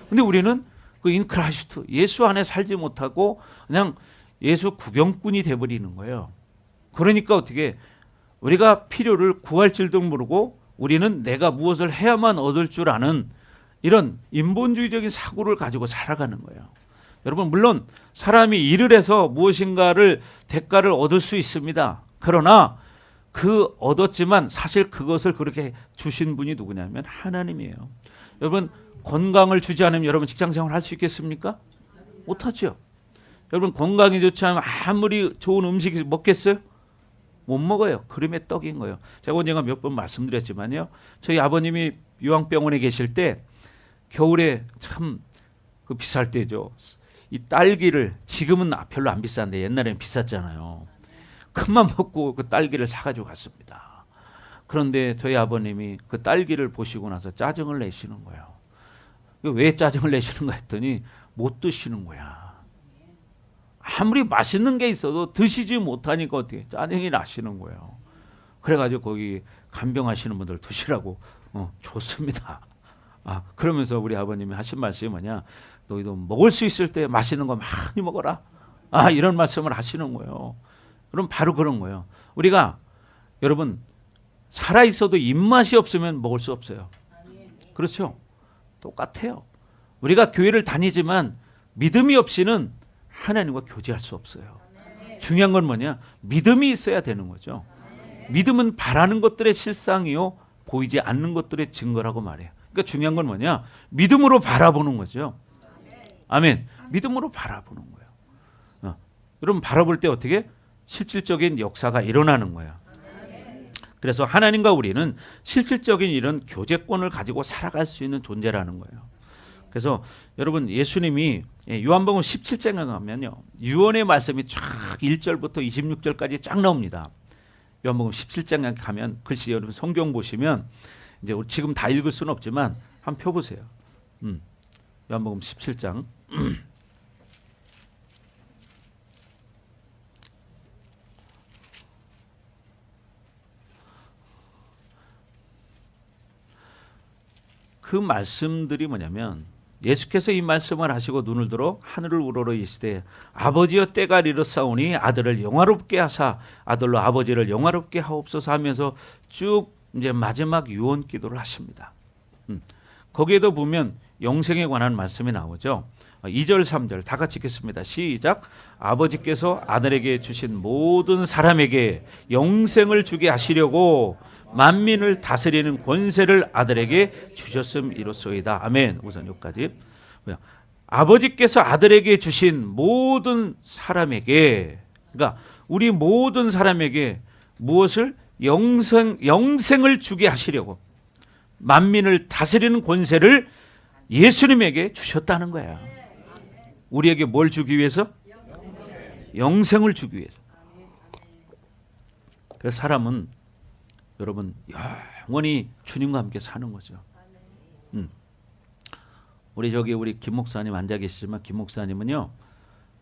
근데 우리는 그 인크라이스트 예수 안에 살지 못하고 그냥 예수 구경꾼이 돼버리는 거예요. 그러니까 어떻게 우리가 필요를 구할 줄도 모르고 우리는 내가 무엇을 해야만 얻을 줄 아는 이런 인본주의적인 사고를 가지고 살아가는 거예요. 여러분 물론 사람이 일을 해서 무엇인가를 대가를 얻을 수 있습니다. 그러나 그 얻었지만 사실 그것을 그렇게 주신 분이 누구냐면 하나님이에요. 여러분 건강을 주지 않으면 여러분 직장생활 할 수 있겠습니까? 못하죠. 여러분 건강이 좋지 않으면 아무리 좋은 음식 먹겠어요? 못 먹어요. 그림의 떡인 거예요. 제가 언젠가 몇 번 말씀드렸지만요. 저희 아버님이 요양병원에 계실 때 겨울에 참 그 비쌀 때죠. 이 딸기를 지금은 별로 안 비싼데 옛날에는 비쌌잖아요. 큰맘 먹고 그 딸기를 사가지고 갔습니다. 그런데 저희 아버님이 그 딸기를 보시고 나서 짜증을 내시는 거예요. 왜 짜증을 내시는가 했더니 못 드시는 거야. 아무리 맛있는 게 있어도 드시지 못하니까 어떻게 짜증이 나시는 거예요. 그래가지고 거기 간병하시는 분들 드시라고 줬습니다. 그러면서 우리 아버님이 하신 말씀이 뭐냐? 너희도 먹을 수 있을 때 맛있는 거 많이 먹어라. 이런 말씀을 하시는 거예요. 그럼 바로 그런 거예요. 우리가 여러분 살아 있어도 입맛이 없으면 먹을 수 없어요. 그렇죠? 똑같아요. 우리가 교회를 다니지만 믿음이 없이는 하나님과 교제할 수 없어요. 중요한 건 뭐냐? 믿음이 있어야 되는 거죠. 믿음은 바라는 것들의 실상이요 보이지 않는 것들의 증거라고 말해요. 그러니까 중요한 건 뭐냐? 믿음으로 바라보는 거죠. 아멘. 믿음으로 바라보는 거예요. 여러분 바라볼 때 어떻게? 실질적인 역사가 일어나는 거예요. 그래서 하나님과 우리는 실질적인 이런 교제권을 가지고 살아갈 수 있는 존재라는 거예요. 그래서 여러분 예수님이 요한복음 17장에 가면요. 유언의 말씀이 쫙 1절부터 26절까지 쫙 나옵니다. 요한복음 17장에 가면 글씨 여러분 성경 보시면 이제 지금 다 읽을 수는 없지만 한번 펴보세요. 요한복음 17장 그 말씀들이 뭐냐면 예수께서 이 말씀을 하시고 눈을 들어 하늘을 우러러 이르시되 아버지여 때가 이르사오니 아들을 영화롭게 하사 아들로 아버지를 영화롭게 하옵소서 하면서 쭉 이제 마지막 유언 기도를 하십니다. 거기에도 보면 영생에 관한 말씀이 나오죠. 2절 3절 다 같이 읽겠습니다. 시작. 아버지께서 아들에게 주신 모든 사람에게 영생을 주게 하시려고 만민을 다스리는 권세를 아들에게 주셨음이로소이다. 아멘. 우선 여기까지. 아버지께서 아들에게 주신 모든 사람에게, 그러니까 우리 모든 사람에게 무엇을 영생을 주게 하시려고. 만민을 다스리는 권세를 예수님에게 주셨다는 거야. 우리에게 뭘 주기 위해서? 영생을 주기 위해서. 그래서 사람은 여러분 영원히 주님과 함께 사는 거죠. 우리 김 목사님 앉아 계시지만 김 목사님은요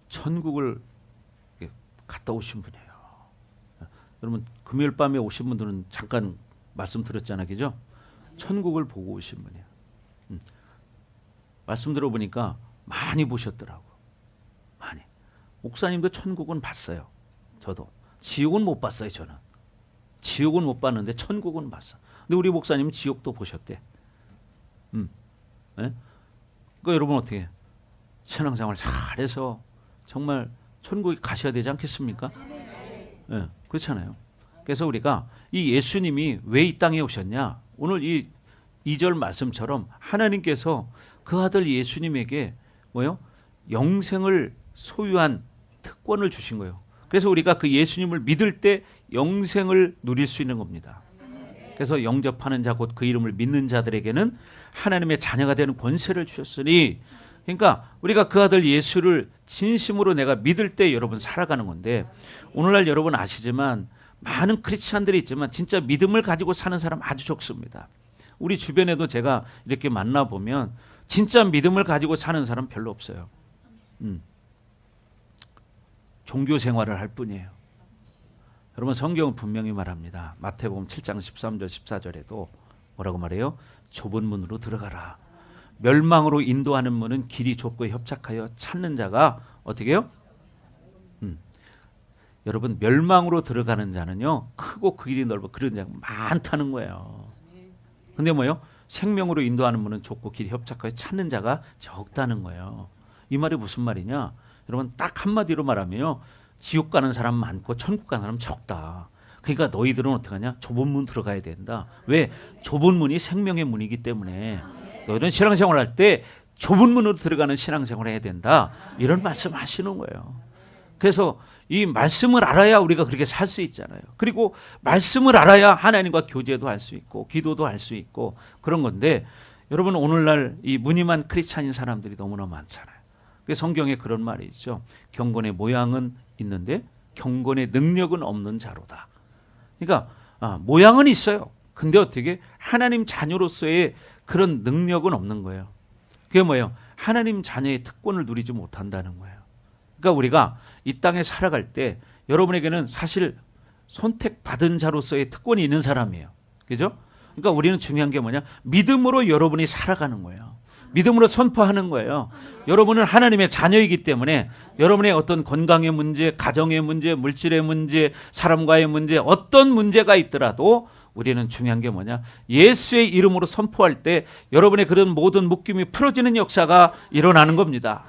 천국을 갔다 오신 분이에요. 여러분 금요일 밤에 오신 분들은 잠깐 말씀 들었잖아요, 그죠? 천국을 보고 오신 분이에요. 말씀 들어보니까 많이 보셨더라고. 많이. 목사님도 천국은 봤어요. 저도. 지옥은 못 봤어요, 저는. 지옥은 못 봤는데 천국은 봤어. 근데 우리 목사님은 지옥도 보셨대. 네? 그러니까 여러분 어떻게 신앙생활 잘해서 정말 천국에 가셔야 되지 않겠습니까? 네, 그렇잖아요. 그래서 우리가 이 예수님이 왜 이 땅에 오셨냐? 오늘 이 2절 말씀처럼 하나님께서 그 아들 예수님에게 뭐요? 영생을 소유한 특권을 주신 거예요. 그래서 우리가 그 예수님을 믿을 때 영생을 누릴 수 있는 겁니다. 그래서 영접하는 자 곧 그 이름을 믿는 자들에게는 하나님의 자녀가 되는 권세를 주셨으니, 그러니까 우리가 그 아들 예수를 진심으로 내가 믿을 때 여러분 살아가는 건데, 오늘날 여러분 아시지만 많은 크리스찬들이 있지만 진짜 믿음을 가지고 사는 사람 아주 적습니다. 우리 주변에도 제가 이렇게 만나보면 진짜 믿음을 가지고 사는 사람 별로 없어요. 종교 생활을 할 뿐이에요. 여러분 성경은 분명히 말합니다. 마태복음 7장 13절 14절에도 뭐라고 말해요? 좁은 문으로 들어가라. 멸망으로 인도하는 문은 길이 좁고 협착하여 찾는 자가 어떻게 해요? 여러분 멸망으로 들어가는 자는요 크고 그 길이 넓어 그런 자가 많다는 거예요. 근데 뭐요? 생명으로 인도하는 문은 좁고 길이 협착하여 찾는 자가 적다는 거예요. 이 말이 무슨 말이냐? 여러분 딱 한마디로 말하면요 지옥 가는 사람 많고 천국 가는 사람 적다. 그러니까 너희들은 어떻게 하냐? 좁은 문 들어가야 된다. 왜? 좁은 문이 생명의 문이기 때문에 너희는 신앙생활 할 때 좁은 문으로 들어가는 신앙생활을 해야 된다. 이런 말씀 하시는 거예요. 그래서 이 말씀을 알아야 우리가 그렇게 살 수 있잖아요. 그리고 말씀을 알아야 하나님과 교제도 할 수 있고 기도도 할 수 있고 그런 건데, 여러분 오늘날 이 무늬만 크리스찬인 사람들이 너무나 많잖아요. 성경에 그런 말이 있죠. 경건의 모양은 있는데 경건의 능력은 없는 자로다. 그러니까 모양은 있어요. 근데 어떻게 하나님 자녀로서의 그런 능력은 없는 거예요. 그게 뭐예요? 하나님 자녀의 특권을 누리지 못한다는 거예요. 그러니까 우리가 이 땅에 살아갈 때 여러분에게는 사실 선택받은 자로서의 특권이 있는 사람이에요. 그죠? 그러니까 우리는 중요한 게 뭐냐? 믿음으로 여러분이 살아가는 거예요. 믿음으로 선포하는 거예요. 여러분은 하나님의 자녀이기 때문에 여러분의 어떤 건강의 문제, 가정의 문제, 물질의 문제, 사람과의 문제, 어떤 문제가 있더라도 우리는 중요한 게 뭐냐? 예수의 이름으로 선포할 때 여러분의 그런 모든 묶임이 풀어지는 역사가 일어나는 겁니다.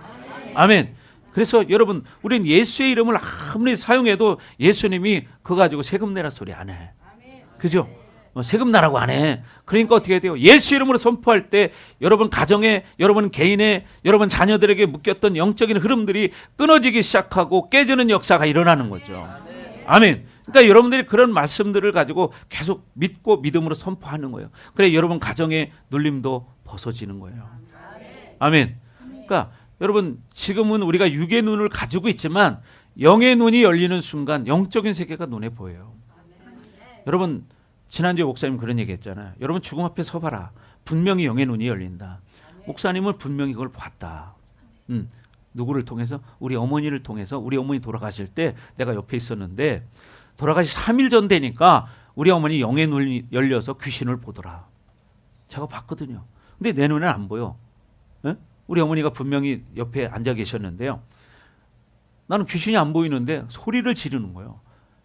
아멘. 그래서 여러분 우리는 예수의 이름을 아무리 사용해도 예수님이 그거 가지고 세금 내라 소리 안 해. 그죠? 세금 나라고 안 해. 그러니까 어떻게 해야 돼요? 예수 이름으로 선포할 때 여러분 가정에, 여러분 개인에, 여러분 자녀들에게 묶였던 영적인 흐름들이 끊어지기 시작하고 깨지는 역사가 일어나는 거죠. 아멘. 그러니까 여러분들이 그런 말씀들을 가지고 계속 믿고 믿음으로 선포하는 거예요. 그래 여러분 가정의 눌림도 벗어지는 거예요. 아멘. 그러니까 여러분 지금은 우리가 육의 눈을 가지고 있지만 영의 눈이 열리는 순간 영적인 세계가 눈에 보여요. 여러분 지난주에 목사님 그런 얘기 했잖아요. 여러분 죽음 앞에 서봐라. 분명히 영의 눈이 열린다. 목사님은 분명히 그걸 봤다. 누구를 통해서? 우리 어머니를 통해서. 우리 어머니 돌아가실 때 내가 옆에 있었는데 돌아가시 3일 전 되니까 우리 어머니 영의 눈이 열려서 귀신을 보더라. 제가 봤거든요. 근데 내 눈에는 안 보여. 에? 우리 어머니가 분명히 옆에 앉아 계셨는데요. 나는 귀신이 안 보이는데 소리를 지르는 거예요.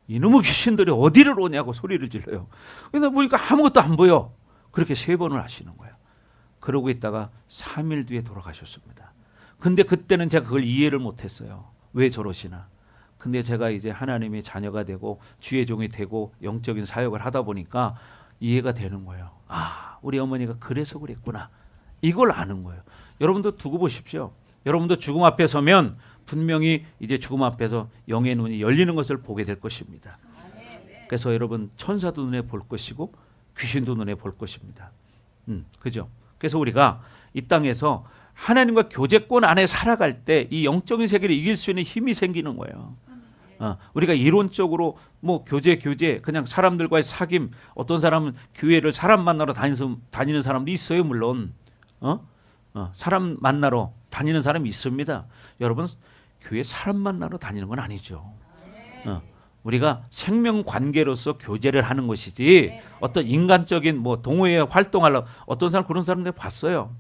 이놈의 귀신들이 어디를 오냐고 소리를 질러요. 근데 보니까 아무것도 안 보여. 그렇게 3번을 하시는 거예요. 그러고 있다가 3일 뒤에 돌아가셨습니다. 근데 그때는 제가 그걸 이해를 못했어요. 왜 저러시나. 근데 제가 이제 하나님의 자녀가 되고 주의 종이 되고 영적인 사역을 하다 보니까 이해가 되는 거예요. 아, 우리 어머니가 그래서 그랬구나. 이걸 아는 거예요. 여러분도 두고 보십시오. 여러분도 죽음 앞에 서면 분명히 이제 죽음 앞에서 영의 눈이 열리는 것을 보게 될 것입니다. 그래서 여러분 천사도 눈에 볼 것이고 귀신도 눈에 볼 것입니다. 그죠? 그래서 우리가 이 땅에서 하나님과 교제권 안에 살아갈 때 이 영적인 세계를 이길 수 있는 힘이 생기는 거예요. 우리가 이론적으로 뭐 교제 그냥 사람들과의 사귐, 어떤 사람은 교회를 사람 만나러 다니는 사람도 있어요. 물론 사람 만나러 다니는 사람이 있습니다. 여러분, 교회 사람 만나러 다니는 건 아니죠. 우리가 생명 관계로서 교제를 하는 것이지 어떤 인간적인 뭐 동호회 활동하려고 어떤 사람 그런 사람들 봤어요.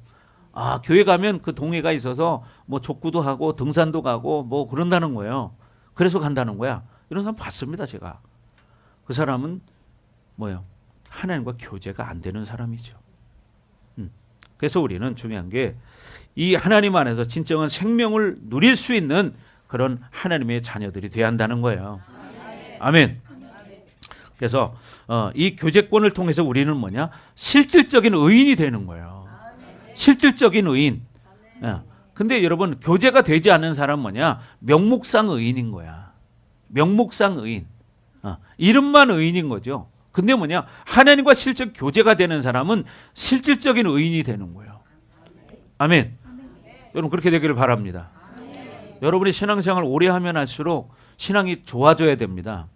교회 가면 그 동회가 있어서 뭐 족구도 하고 등산도 가고 뭐 그런다는 거예요. 그래서 간다는 거야. 이런 사람 봤습니다, 제가. 그 사람은 뭐예요? 하나님과 교제가 안 되는 사람이죠. 그래서 우리는 중요한 게 이 하나님 안에서 진정한 생명을 누릴 수 있는 그런 하나님의 자녀들이 돼야 한다는 거예요. 아멘. 그래서 이 교제권을 통해서 우리는 뭐냐? 실질적인 의인이 되는 거예요. 실질적인 의인. 근데 여러분, 교제가 되지 않는 사람은 뭐냐? 명목상 의인인 거야. 명목상 의인. 이름만 의인인 거죠. 근데 뭐냐? 하나님과 실적 교제가 되는 사람은 실질적인 의인이 되는 거예요. 아멘. 여러분, 그렇게 되기를 바랍니다. 여러분이 신앙생활 오래 하면 할수록 신앙이 좋아져야 됩니다.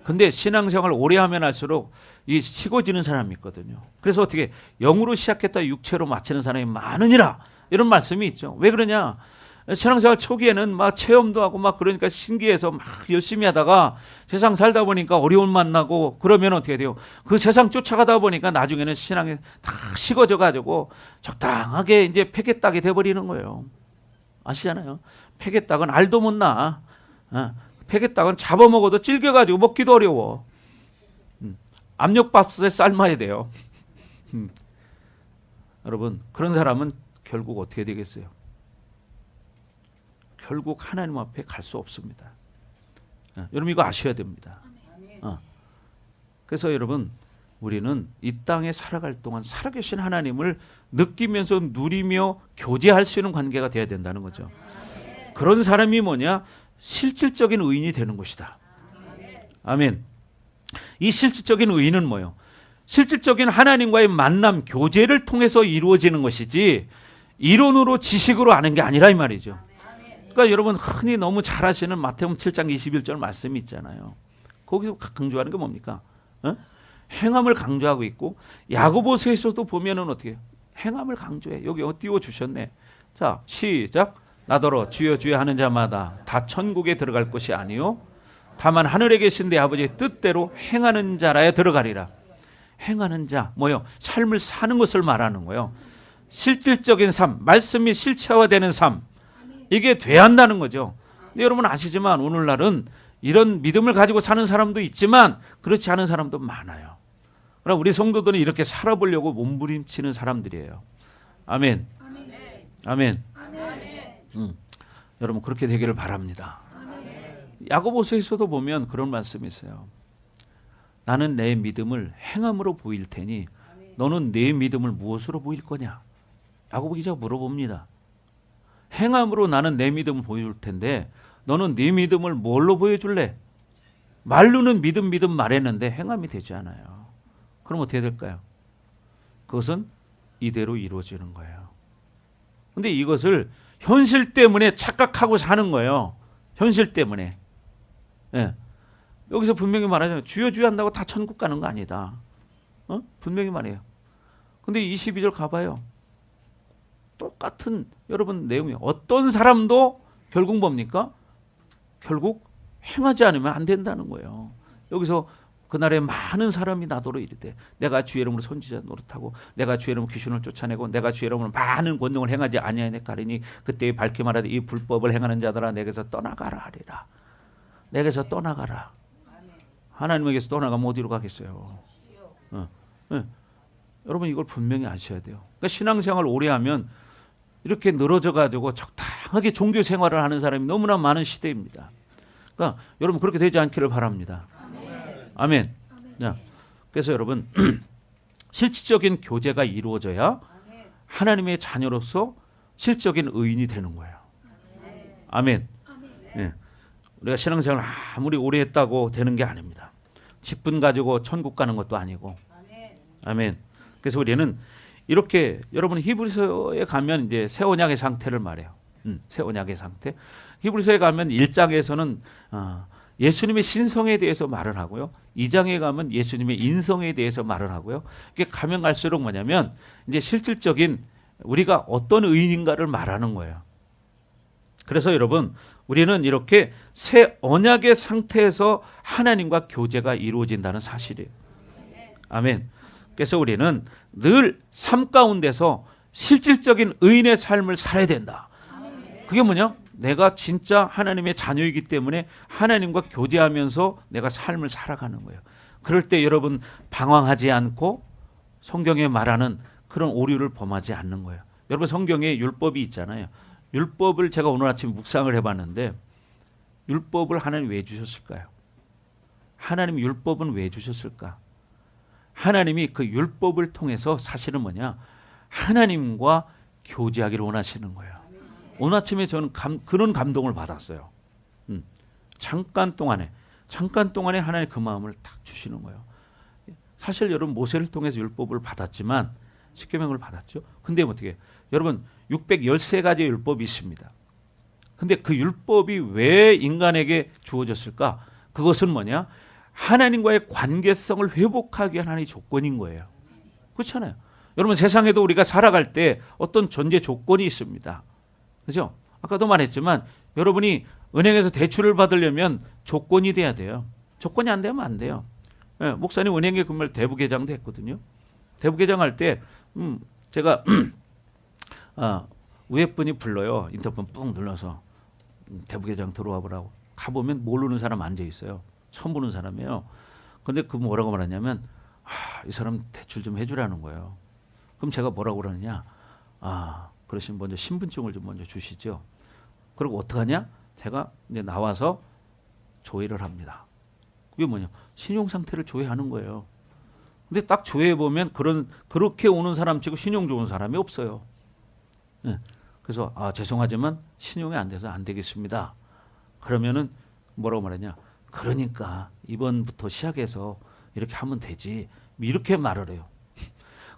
근데 신앙생활 오래 하면 할수록 이 식어지는 사람이 있거든요. 그래서 어떻게 영으로 시작했다 육체로 마치는 사람이 많으니라, 이런 말씀이 있죠. 왜 그러냐? 신앙생활 초기에는 막 체험도 하고 막 그러니까 신기해서 막 열심히 하다가 세상 살다 보니까 어려움 만나고 그러면 어떻게 돼요? 그 세상 쫓아가다 보니까 나중에는 신앙이 다 식어져 가지고 적당하게 이제 폐개딱이 돼버리는 거예요. 아시잖아요? 폐개딱은 알도 못 나. 폐개딱은 잡아먹어도 질겨가지고 먹기도 어려워. 압력밥솥에 삶아야 돼요. 여러분, 그런 사람은 결국 어떻게 되겠어요? 결국 하나님 앞에 갈 수 없습니다. 여러분, 이거 아셔야 됩니다. 그래서 여러분, 우리는 이 땅에 살아갈 동안 살아계신 하나님을 느끼면서 누리며 교제할 수 있는 관계가 돼야 된다는 거죠. 그런 사람이 뭐냐? 실질적인 의인이 되는 것이다. 아멘. 이 실질적인 의인은 뭐예요? 실질적인 하나님과의 만남, 교제를 통해서 이루어지는 것이지 이론으로 지식으로 아는 게 아니라 이 말이죠. 그러니까 여러분, 흔히 너무 잘 아시는 마태복음 7장 21절 말씀이 있잖아요. 거기서 강조하는 게 뭡니까? 행함을 강조하고 있고, 야고보서에서도 보면은 어떻게 해요? 행함을 강조해. 여기 띄워주셨네. 자, 시작. 나더러 주여 주여 하는 자마다 다 천국에 들어갈 것이 아니요 다만 하늘에 계신 내 아버지의 뜻대로 행하는 자라야 들어가리라. 행하는 자, 뭐요? 삶을 사는 것을 말하는 거예요. 실질적인 삶, 말씀이 실체화되는 삶, 이게 돼야 한다는 거죠. 근데 여러분 아시지만 오늘날은 이런 믿음을 가지고 사는 사람도 있지만 그렇지 않은 사람도 많아요. 그러나 우리 성도들은 이렇게 살아보려고 몸부림치는 사람들이에요. 아멘. 아멘. 여러분, 그렇게 되기를 바랍니다. 야고보서에서도 보면 그런 말씀이 있어요. 나는 내 믿음을 행함으로 보일 테니 너는 내 믿음을 무엇으로 보일 거냐? 야고보 기자가 물어봅니다. 행함으로 나는 내 믿음을 보여줄 텐데 너는 네 믿음을 뭘로 보여줄래? 말로는 믿음 말했는데 행함이 되지 않아요. 그럼 어떻게 될까요? 그것은 이대로 이루어지는 거예요. 근데 이것을 현실 때문에 착각하고 사는 거예요. 현실 때문에. 여기서 분명히 말하잖아요. 주여 주여 한다고 다 천국 가는 거 아니다. 분명히 말해요. 근데 22절 가봐요. 똑같은 여러분 내용이 어떤 사람도 결국 뭡니까? 결국 행하지 않으면 안 된다는 거예요. 여기서 그날에 많은 사람이 나더러 이르되 내가 주의 이름으로 선지자 노릇하고 내가 주의 이름으로 귀신을 쫓아내고 내가 주의 이름으로 많은 권능을 행하지 아니하니까리니 그때 밝게 말하되 이 불법을 행하는 자들아 내게서 떠나가라 하리라. 내게서 떠나가라. 하나님에게서 떠나가면 어디로 가겠어요? 여러분 이걸 분명히 아셔야 돼요. 그러니까 신앙생활 오래 하면 이렇게 늘어져 가지고 적당하게 종교 생활을 하는 사람이 너무나 많은 시대입니다. 그러니까 여러분 그렇게 되지 않기를 바랍니다. 아멘. 자, 그래서 여러분 실질적인 교제가 이루어져야 하나님의 자녀로서 실적인 의인이 되는 거예요. 아멘. 네. 우리가 신앙생활 아무리 오래 했다고 되는 게 아닙니다. 직분 가지고 천국 가는 것도 아니고. 아멘. 그래서 우리는 이렇게 여러분 히브리서에 가면 이제 새 언약의 상태를 말해요. 새 언약의 상태. 히브리서에 가면 1장에서는 예수님의 신성에 대해서 말을 하고요. 2장에 가면 예수님의 인성에 대해서 말을 하고요. 이게 가면 갈수록 뭐냐면 이제 실질적인 우리가 어떤 의인인가를 말하는 거예요. 그래서 여러분 우리는 이렇게 새 언약의 상태에서 하나님과 교제가 이루어진다는 사실이에요. 아멘. 그래서 우리는 늘 삶 가운데서 실질적인 의인의 삶을 살아야 된다. 그게 뭐냐? 내가 진짜 하나님의 자녀이기 때문에 하나님과 교제하면서 내가 삶을 살아가는 거예요. 그럴 때 여러분 방황하지 않고 성경에 말하는 그런 오류를 범하지 않는 거예요. 여러분 성경에 율법이 있잖아요. 율법을 제가 오늘 아침 묵상을 해봤는데 율법을 하나님 왜 주셨을까요? 하나님 율법은 왜 주셨을까? 하나님이 그 율법을 통해서 사실은 뭐냐? 하나님과 교제하기를 원하시는 거예요. 오늘 아침에 저는 그런 감동을 받았어요. 잠깐 동안에 하나님 그 마음을 딱 주시는 거예요. 사실 여러분 모세를 통해서 율법을 받았지만 십계명을 받았죠. 근데 어떻게 여러분 613가지의 율법이 있습니다. 근데 그 율법이 왜 인간에게 주어졌을까? 그것은 뭐냐? 하나님과의 관계성을 회복하기 위한 하나의 조건인 거예요. 그렇잖아요. 여러분 세상에도 우리가 살아갈 때 어떤 전제 조건이 있습니다. 그죠? 아까도 말했지만 여러분이 은행에서 대출을 받으려면 조건이 돼야 돼요. 조건이 안 되면 안 돼요. 예, 목사님 은행에 금발 대부계장도 했거든요. 대부계장 할 때 제가 위에 분이 불러요. 인터폰 뿡 눌러서 대부계장 들어와 보라고. 가보면 모르는 사람 앉아 있어요. 처음 보는 사람이에요. 근데 그 뭐라고 말하냐면 이 사람 대출 좀 해주라는 거예요. 그럼 제가 뭐라고 그러느냐? 그러시면 먼저 신분증을 좀 먼저 주시죠. 그리고 어떡하냐? 제가 이제 나와서 조회를 합니다. 그게 뭐냐? 신용 상태를 조회하는 거예요. 근데 딱 조회해 보면 그렇게 오는 사람 치고 신용 좋은 사람이 없어요. 네. 그래서 죄송하지만 신용이 안 돼서 안 되겠습니다. 그러면은 뭐라고 말하냐? 그러니까 이번부터 시작해서 이렇게 하면 되지. 이렇게 말을 해요.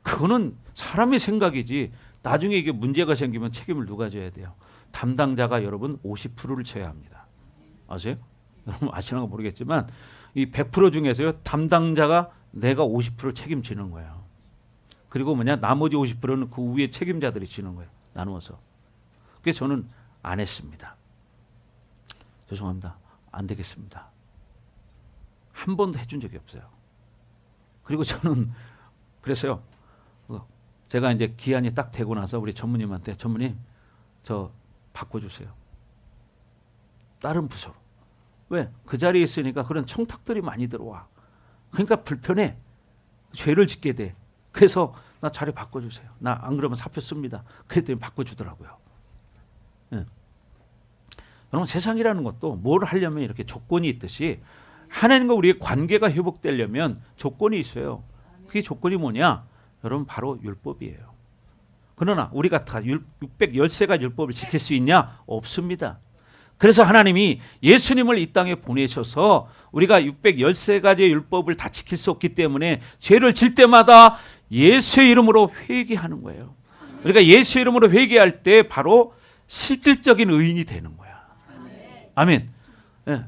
그거는 사람의 생각이지. 나중에 이게 문제가 생기면 책임을 누가 져야 돼요? 담당자가 여러분 50%를 져야 합니다. 아세요? 여러분 아시는가 모르겠지만 이 100% 중에서요 담당자가 내가 50% 책임지는 거예요. 그리고 뭐냐 나머지 50%는 그 위에 책임자들이 지는 거예요. 나누어서. 그래서 저는 안 했습니다. 죄송합니다. 안 되겠습니다. 한 번도 해준 적이 없어요. 그리고 저는 그래서요. 제가 이제 기한이 딱 되고 나서 우리 전무님한테 전무님 저 바꿔주세요. 다른 부서로. 왜? 그 자리에 있으니까 그런 청탁들이 많이 들어와. 그러니까 불편해. 죄를 짓게 돼. 그래서 나 자리 바꿔주세요. 나 안 그러면 사표 씁니다. 그랬더니 바꿔주더라고요. 네. 여러분 세상이라는 것도 뭘 하려면 이렇게 조건이 있듯이 하나님과 우리의 관계가 회복되려면 조건이 있어요. 그게 조건이 뭐냐? 여러분 바로 율법이에요. 그러나 우리가 다 613가지 율법을 지킬 수 있냐? 없습니다. 그래서 하나님이 예수님을 이 땅에 보내셔서 우리가 613가지의 율법을 다 지킬 수 없기 때문에 죄를 질 때마다 예수의 이름으로 회개하는 거예요. 우리가 예수의 이름으로 회개할 때 바로 실질적인 의인이 되는 거야. 아멘. 네.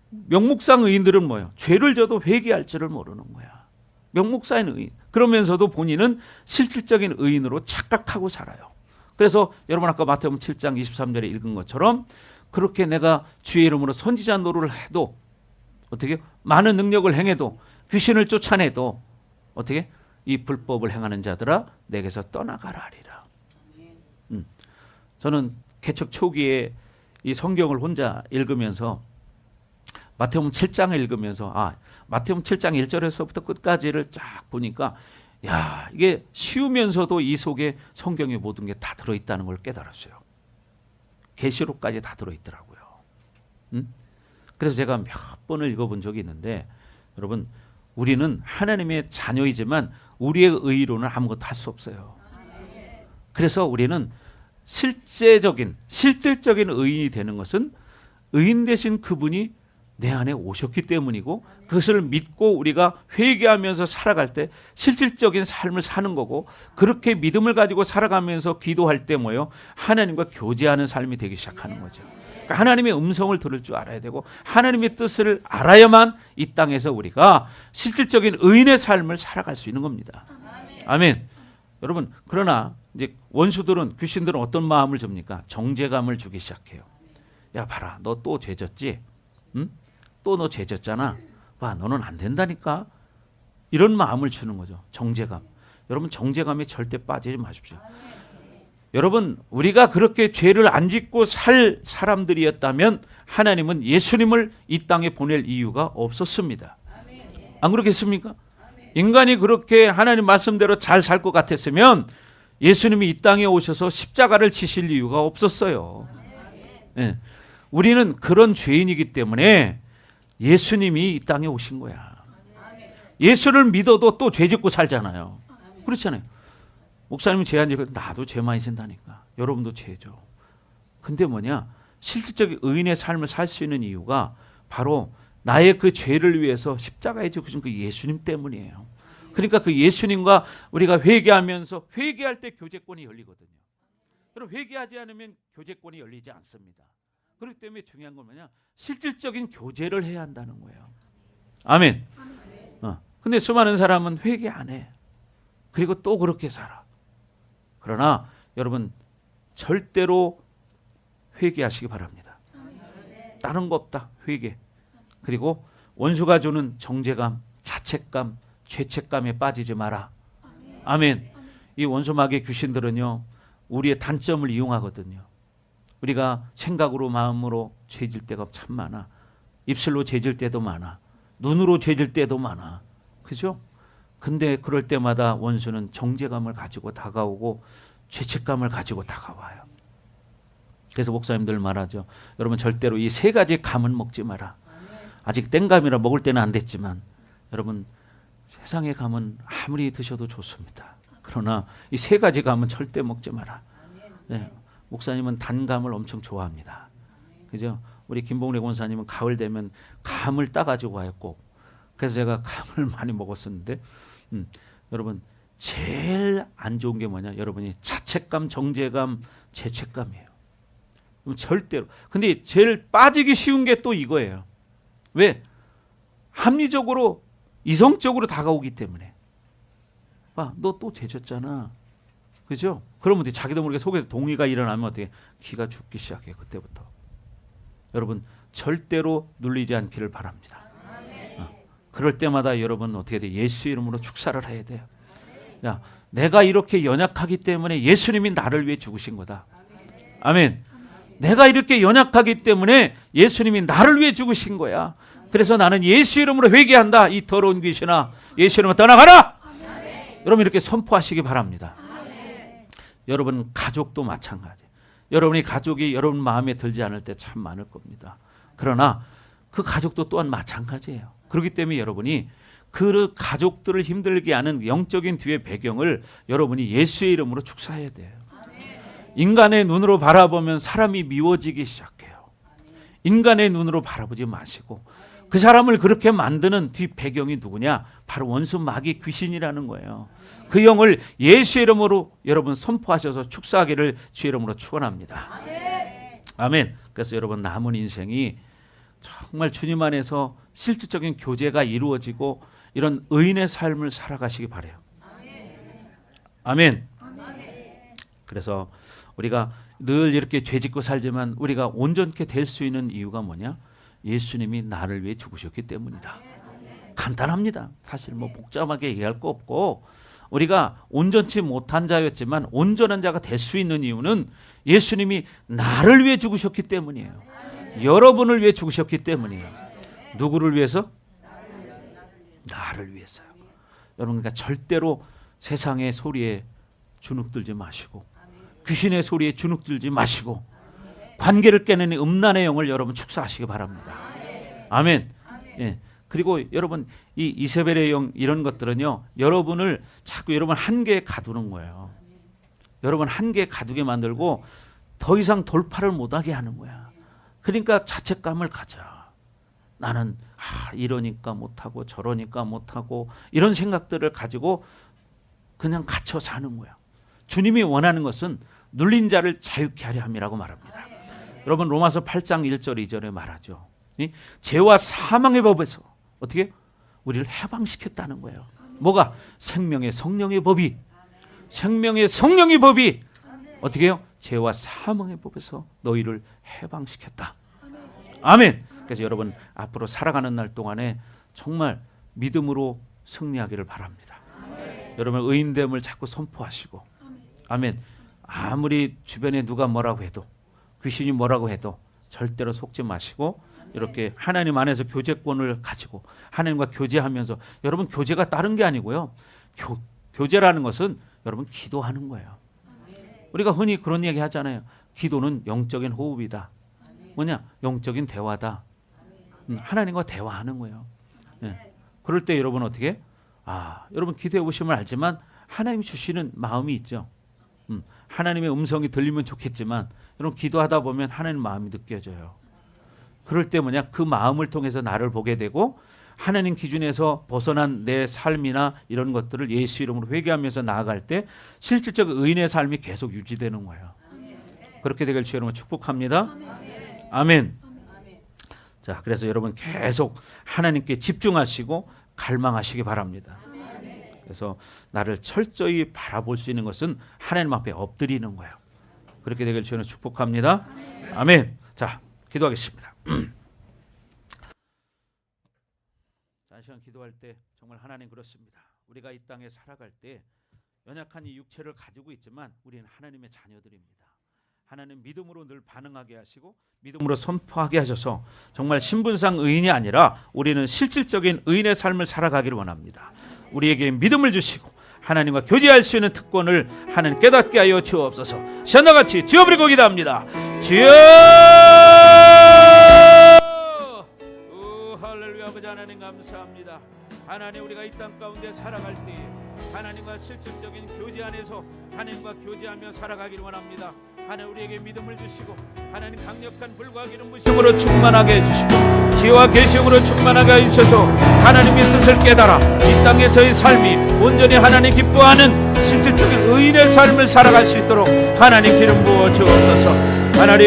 명목상 의인들은 뭐예요? 죄를 져도 회개할 줄을 모르는 거야. 명목사인 의인. 그러면서도 본인은 실질적인 의인으로 착각하고 살아요. 그래서 여러분 아까 마태복음 7장 23절에 읽은 것처럼 그렇게 내가 주의 이름으로 선지자 노릇을 해도 어떻게 많은 능력을 행해도 귀신을 쫓아내도 어떻게 이 불법을 행하는 자들아 내게서 떠나가라 하리라. 저는 개척 초기에 이 성경을 혼자 읽으면서 마태복음 7장을 읽으면서 마태복음 7장 1절에서부터 끝까지를 쫙 보니까 야 이게 쉬우면서도 이 속에 성경의 모든 게 다 들어있다는 걸 깨달았어요. 계시록까지 다 들어있더라고요. 그래서 제가 몇 번을 읽어본 적이 있는데 여러분 우리는 하나님의 자녀이지만 우리의 의로는 아무것도 할 수 없어요. 그래서 우리는 실질적인 의인이 되는 것은 의인 되신 그분이 내 안에 오셨기 때문이고 그것을 믿고 우리가 회개하면서 살아갈 때 실질적인 삶을 사는 거고 그렇게 믿음을 가지고 살아가면서 기도할 때 뭐요? 하나님과 교제하는 삶이 되기 시작하는 거죠. 그러니까 하나님의 음성을 들을 줄 알아야 되고 하나님의 뜻을 알아야만 이 땅에서 우리가 실질적인 의인의 삶을 살아갈 수 있는 겁니다. 아멘. 여러분 그러나 이제 원수들은 귀신들은 어떤 마음을 줍니까? 정죄감을 주기 시작해요. 야 봐라 너 또 죄졌지? 응? 또 너 죄졌잖아. 봐 너는 안 된다니까. 이런 마음을 주는 거죠. 정죄감. 여러분 정죄감에 절대 빠지지 마십시오. 여러분 우리가 그렇게 죄를 안 짓고 살 사람들이었다면 하나님은 예수님을 이 땅에 보낼 이유가 없었습니다. 안 그렇겠습니까? 인간이 그렇게 하나님 말씀대로 잘 살 것 같았으면 예수님이 이 땅에 오셔서 십자가를 지실 이유가 없었어요. 네. 우리는 그런 죄인이기 때문에 예수님이 이 땅에 오신 거야. 예수를 믿어도 또 죄 짓고 살잖아요. 그렇잖아요. 목사님은 죄안 지고 나도 죄 많이 진다니까. 여러분도 죄죠. 근데 뭐냐? 실질적인 의인의 삶을 살 수 있는 이유가 바로 나의 그 죄를 위해서 십자가에 죽으신 그 예수님 때문이에요. 그러니까 그 예수님과 우리가 회개하면서 회개할 때 교제권이 열리거든요. 그럼 회개하지 않으면 교제권이 열리지 않습니다. 그렇기 때문에 중요한 건 뭐냐? 실질적인 교제를 해야 한다는 거예요. 아멘. 근데 수많은 사람은 회개 안 해. 그리고 또 그렇게 살아. 그러나 여러분 절대로 회개하시기 바랍니다. 다른 거 없다. 회개. 그리고 원수가 주는 정죄감, 자책감, 죄책감에 빠지지 마라. 아멘. 이 원수마귀 귀신들은요. 우리의 단점을 이용하거든요. 우리가 생각으로 마음으로 죄질 때가 참 많아. 입술로 죄질 때도 많아. 눈으로 죄질 때도 많아. 그죠? 근데 그럴 때마다 원수는 정죄감을 가지고 다가오고 죄책감을 가지고 다가와요. 그래서 목사님들 말하죠. 여러분 절대로 이 세 가지 감은 먹지 마라. 아직 땡감이라 먹을 때는 안 됐지만 여러분 세상의 감은 아무리 드셔도 좋습니다. 그러나 이 세 가지 감은 절대 먹지 마라. 네. 목사님은 단감을 엄청 좋아합니다. 그죠? 우리 김봉래 권사님은 가을 되면 감을 따가지고 와요 꼭. 그래서 제가 감을 많이 먹었었는데 여러분 제일 안 좋은 게 뭐냐? 여러분이 자책감, 정죄감, 죄책감이에요. 절대로. 근데 제일 빠지기 쉬운 게 또 이거예요. 왜? 합리적으로 이성적으로 다가오기 때문에. 봐, 너 또 죄졌잖아. 그죠? 그러면 자기도 모르게 속에서 동의가 일어나면 어떻게 기가 죽기 시작해요. 그때부터. 여러분 절대로 눌리지 않기를 바랍니다. 그럴 때마다 여러분 어떻게 돼? 예수 이름으로 축사를 해야 돼요. 야, 내가 이렇게 연약하기 때문에 예수님이 나를 위해 죽으신 거다. 아멘. 내가 이렇게 연약하기 때문에 예수님이 나를 위해 죽으신 거야. 그래서 나는 예수 이름으로 회개한다. 이 더러운 귀신아, 예수 이름으로 떠나가라. 여러분 이렇게 선포하시기 바랍니다. 여러분 가족도 마찬가지. 여러분이 가족이 여러분 마음에 들지 않을 때 참 많을 겁니다. 그러나 그 가족도 또한 마찬가지예요. 그렇기 때문에 여러분이 그 가족들을 힘들게 하는 영적인 뒤의 배경을 여러분이 예수의 이름으로 축사해야 돼요. 인간의 눈으로 바라보면 사람이 미워지기 시작해요. 인간의 눈으로 바라보지 마시고 그 사람을 그렇게 만드는 뒤 배경이 누구냐? 바로 원수 마귀 귀신이라는 거예요. 그 영을 예수의 이름으로 여러분 선포하셔서 축사하기를 주의 이름으로 축원합니다. 아멘. 그래서 여러분 남은 인생이 정말 주님 안에서 실질적인 교제가 이루어지고 이런 의인의 삶을 살아가시기 바라요. 아멘. 그래서 우리가 늘 이렇게 죄짓고 살지만 우리가 온전케 될 수 있는 이유가 뭐냐? 예수님이 나를 위해 죽으셨기 때문이다. 간단합니다. 사실 뭐 복잡하게 얘기할 거 없고 우리가 온전치 못한 자였지만 온전한 자가 될 수 있는 이유는 예수님이 나를 위해 죽으셨기 때문이에요. 여러분을 위해 죽으셨기 때문이에요. 누구를 위해서? 나를 위해서요. 여러분 그러니까 절대로 세상의 소리에 주눅들지 마시고 귀신의 소리에 주눅들지 마시고 관계를 깨는 음란의 영을 여러분 축사하시기 바랍니다. 아멘. 예. 그리고 여러분 이 이세벨의 영 이런 것들은요 여러분을 자꾸 여러분 한계에 가두는 거예요. 여러분 한계에 가두게 만들고 더 이상 돌파를 못하게 하는 거야. 그러니까 자책감을 가져. 나는 이러니까 못하고 저러니까 못하고 이런 생각들을 가지고 그냥 갇혀 사는 거야. 주님이 원하는 것은 눌린 자를 자유케 하려 함이라고 말합니다. 여러분 로마서 8장 1절 2절에 말하죠. 죄와 사망의 법에서 어떻게 우리를 해방시켰다는 거예요. 뭐가? 생명의 성령의 법이, 생명의 성령의 법이 어떻게 해요? 죄와 사망의 법에서 너희를 해방시켰다. 아멘. 그래서 여러분 앞으로 살아가는 날 동안에 정말 믿음으로 승리하기를 바랍니다. 여러분 의인됨을 자꾸 선포하시고, 아멘. 아무리 주변에 누가 뭐라고 해도, 귀신이 뭐라고 해도 절대로 속지 마시고 이렇게 하나님 안에서 교제권을 가지고 하나님과 교제하면서, 여러분 교제가 다른 게 아니고요. 교제라는 것은 여러분 기도하는 거예요. 우리가 흔히 그런 얘기 하잖아요. 기도는 영적인 호흡이다. 뭐냐? 영적인 대화다. 하나님과 대화하는 거예요. 네. 그럴 때 여러분 어떻게? 여러분 기도해 보시면 알지만 하나님 주시는 마음이 있죠. 하나님의 음성이 들리면 좋겠지만 여러분 기도하다 보면 하나님 마음이 느껴져요. 그럴 때 뭐냐? 그 마음을 통해서 나를 보게 되고 하나님 기준에서 벗어난 내 삶이나 이런 것들을 예수 이름으로 회개하면서 나아갈 때 실질적 의인의 삶이 계속 유지되는 거예요. 그렇게 되길 주 여러분 축복합니다. 아멘. 자, 그래서 여러분 계속 하나님께 집중하시고 갈망하시기 바랍니다. 그래서 나를 철저히 바라볼 수 있는 것은 하나님 앞에 엎드리는 거예요. 그렇게 되길 주 여러분 축복합니다. 아멘. 자, 기도하겠습니다. 한 시간 기도할 때 정말 하나님 그렇습니다. 우리가 이 땅에 살아갈 때 연약한 이 육체를 가지고 있지만 우리는 하나님의 자녀들입니다. 하나님 믿음으로 늘 반응하게 하시고 믿음으로 선포하게 하셔서 정말 신분상 의인이 아니라 우리는 실질적인 의인의 삶을 살아가기를 원합니다. 우리에게 믿음을 주시고 하나님과 교제할 수 있는 특권을 하나님 깨닫게 하여 주옵소서. 시간과 같이 주여버리고 기도합니다. 주여! 할렐루야. 아버지 하나님 감사합니다. 하나님 우리가 이 땅 가운데 살아갈 때 하나님과 실질적인 교제 안에서 하나님과 교제하며 살아가기를 원합니다. 하나님 우리에게 믿음을 주시고 하나님 강력한 불과 기름 부심으로 충만하게 해주시고 지혜와 계시음으로 충만하게 해주셔서 하나님의 뜻을 깨달아 이 땅에서의 삶이 온전히 하나님 기뻐하는 실질적인 의인의 삶을 살아갈 수 있도록 하나님 기름 부어 주옵소서. 하나님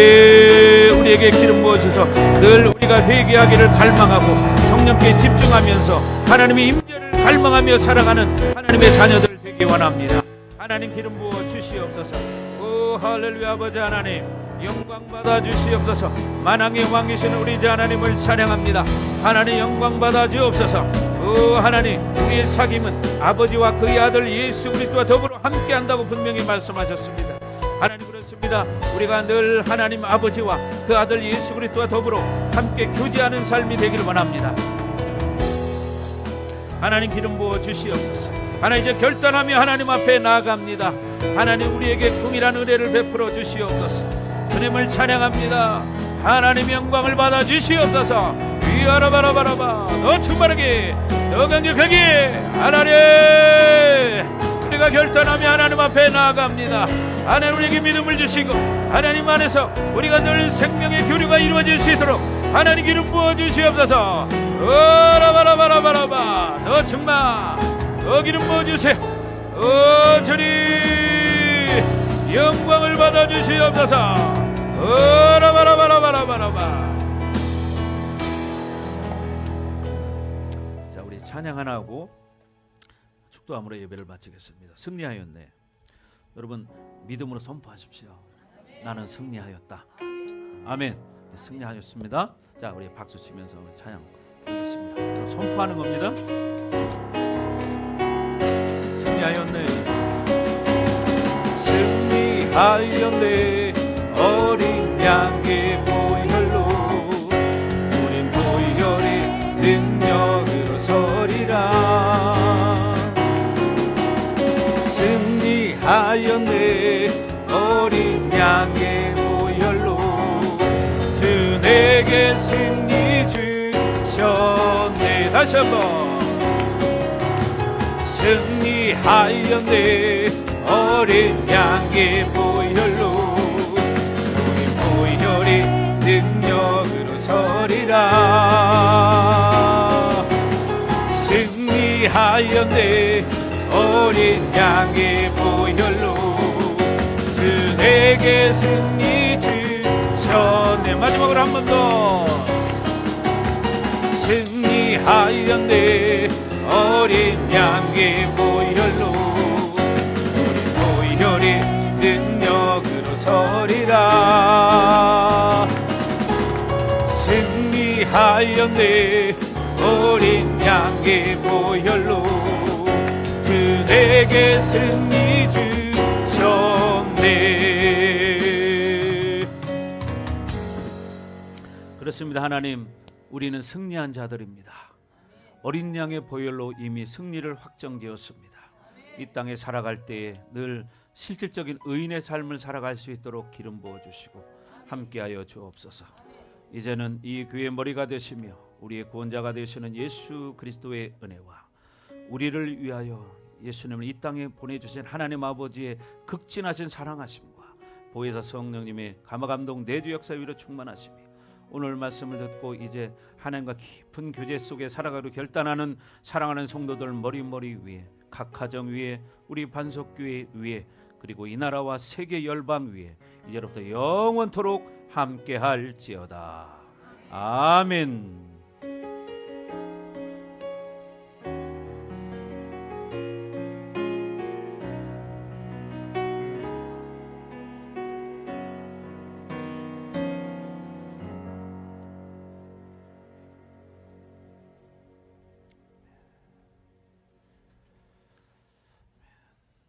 우리에게 기름 부어 주셔서 늘 우리가 회개하기를 갈망하고 성령께 집중하면서 하나님의 임재를 갈망하며 살아가는 하나님의 자녀들 되기 원합니다. 하나님 기름 부어 주시옵소서. 오 할렐루야. 아버지 하나님 영광 받아 주시옵소서. 만왕의 왕이신 우리 하나님을 찬양합니다. 하나님 영광 받아 주옵소서. 오 하나님 우리의 사귐은 아버지와 그의 아들 예수 그리스도와 더불어 함께한다고 분명히 말씀하셨습니다. 하나님 그렇습니다. 우리가 늘 하나님 아버지와 그 아들 예수 그리스도와 더불어 함께 교제하는 삶이 되기를 원합니다. 하나님 기름 부어 주시옵소서. 하나님 이제 결단하며 하나님 앞에 나아갑니다. 하나님 우리에게 동일한 은혜를 베풀어 주시옵소서. 주님을 찬양합니다. 하나님 영광을 받아 주시옵소서. 위아라바라바라바 더 충만하게 더 강력하게 하나님 우리가 결단하며 하나님 앞에 나아갑니다. 하나님 우리에게 믿음을 주시고 하나님 안에서 우리가 늘 생명의 교류가 이루어질 수 있도록 하나님 기름 부어 주시옵소서. 라바라바라바라바 더 충만 더 기름 부어 주세요. 주님 영광을 받아 주시옵소서. 라바라바라바라바라바. 자, 우리 찬양 하나 하고 축도함으로 예배를 마치겠습니다. 승리하였네. 여러분 믿음으로 선포하십시오. 나는 승리하였다. 아멘. 승리하였습니다. 자, 우리 박수 치면서 찬양 드리겠습니다. 선포하는 겁니다. 승리하였네. 승리하였네. 어린 양의 보혈로 우린 보혈의 능력으로 서리라. 승리하였네. 어린 양의 보혈로 주 내게 승리 주셨네. 다시 한번 승리하였네. 어린 양의 보혈로 우리 보혈의 능력으로 서리라. 승리하였네. 어린 양의 보혈로 그에게 승리 주셨네. 마지막으로 한 번 더. 승리하였네. 어린 양의 보혈로 우리 보혈의 능력으로 서리라. 승리하였네. 어린 양의 보혈로 그에게 승리 주셨네. 그렇습니다. 하나님, 우리는 승리한 자들입니다. 어린 양의 보혈로 이미 승리를 확정되었습니다. 이 땅에 살아갈 때에 늘 실질적인 의인의 삶을 살아갈 수 있도록 기름 부어주시고 함께하여 주옵소서. 이제는 이 교회의 머리가 되시며 우리의 구원자가 되시는 예수 그리스도의 은혜와 우리를 위하여 예수님을 이 땅에 보내주신 하나님 아버지의 극진하신 사랑하심과 보혜사 성령님의 감화감동 내주 역사 위로 충만하시며 오늘 말씀을 듣고 이제 하나님과 깊은 교제 속에 살아가기로 결단하는 사랑하는 성도들 머리 위에, 각 가정 위에, 우리 반석교회 위에, 그리고 이 나라와 세계 열방 위에 이제로부터 영원토록 함께할지어다. 아멘.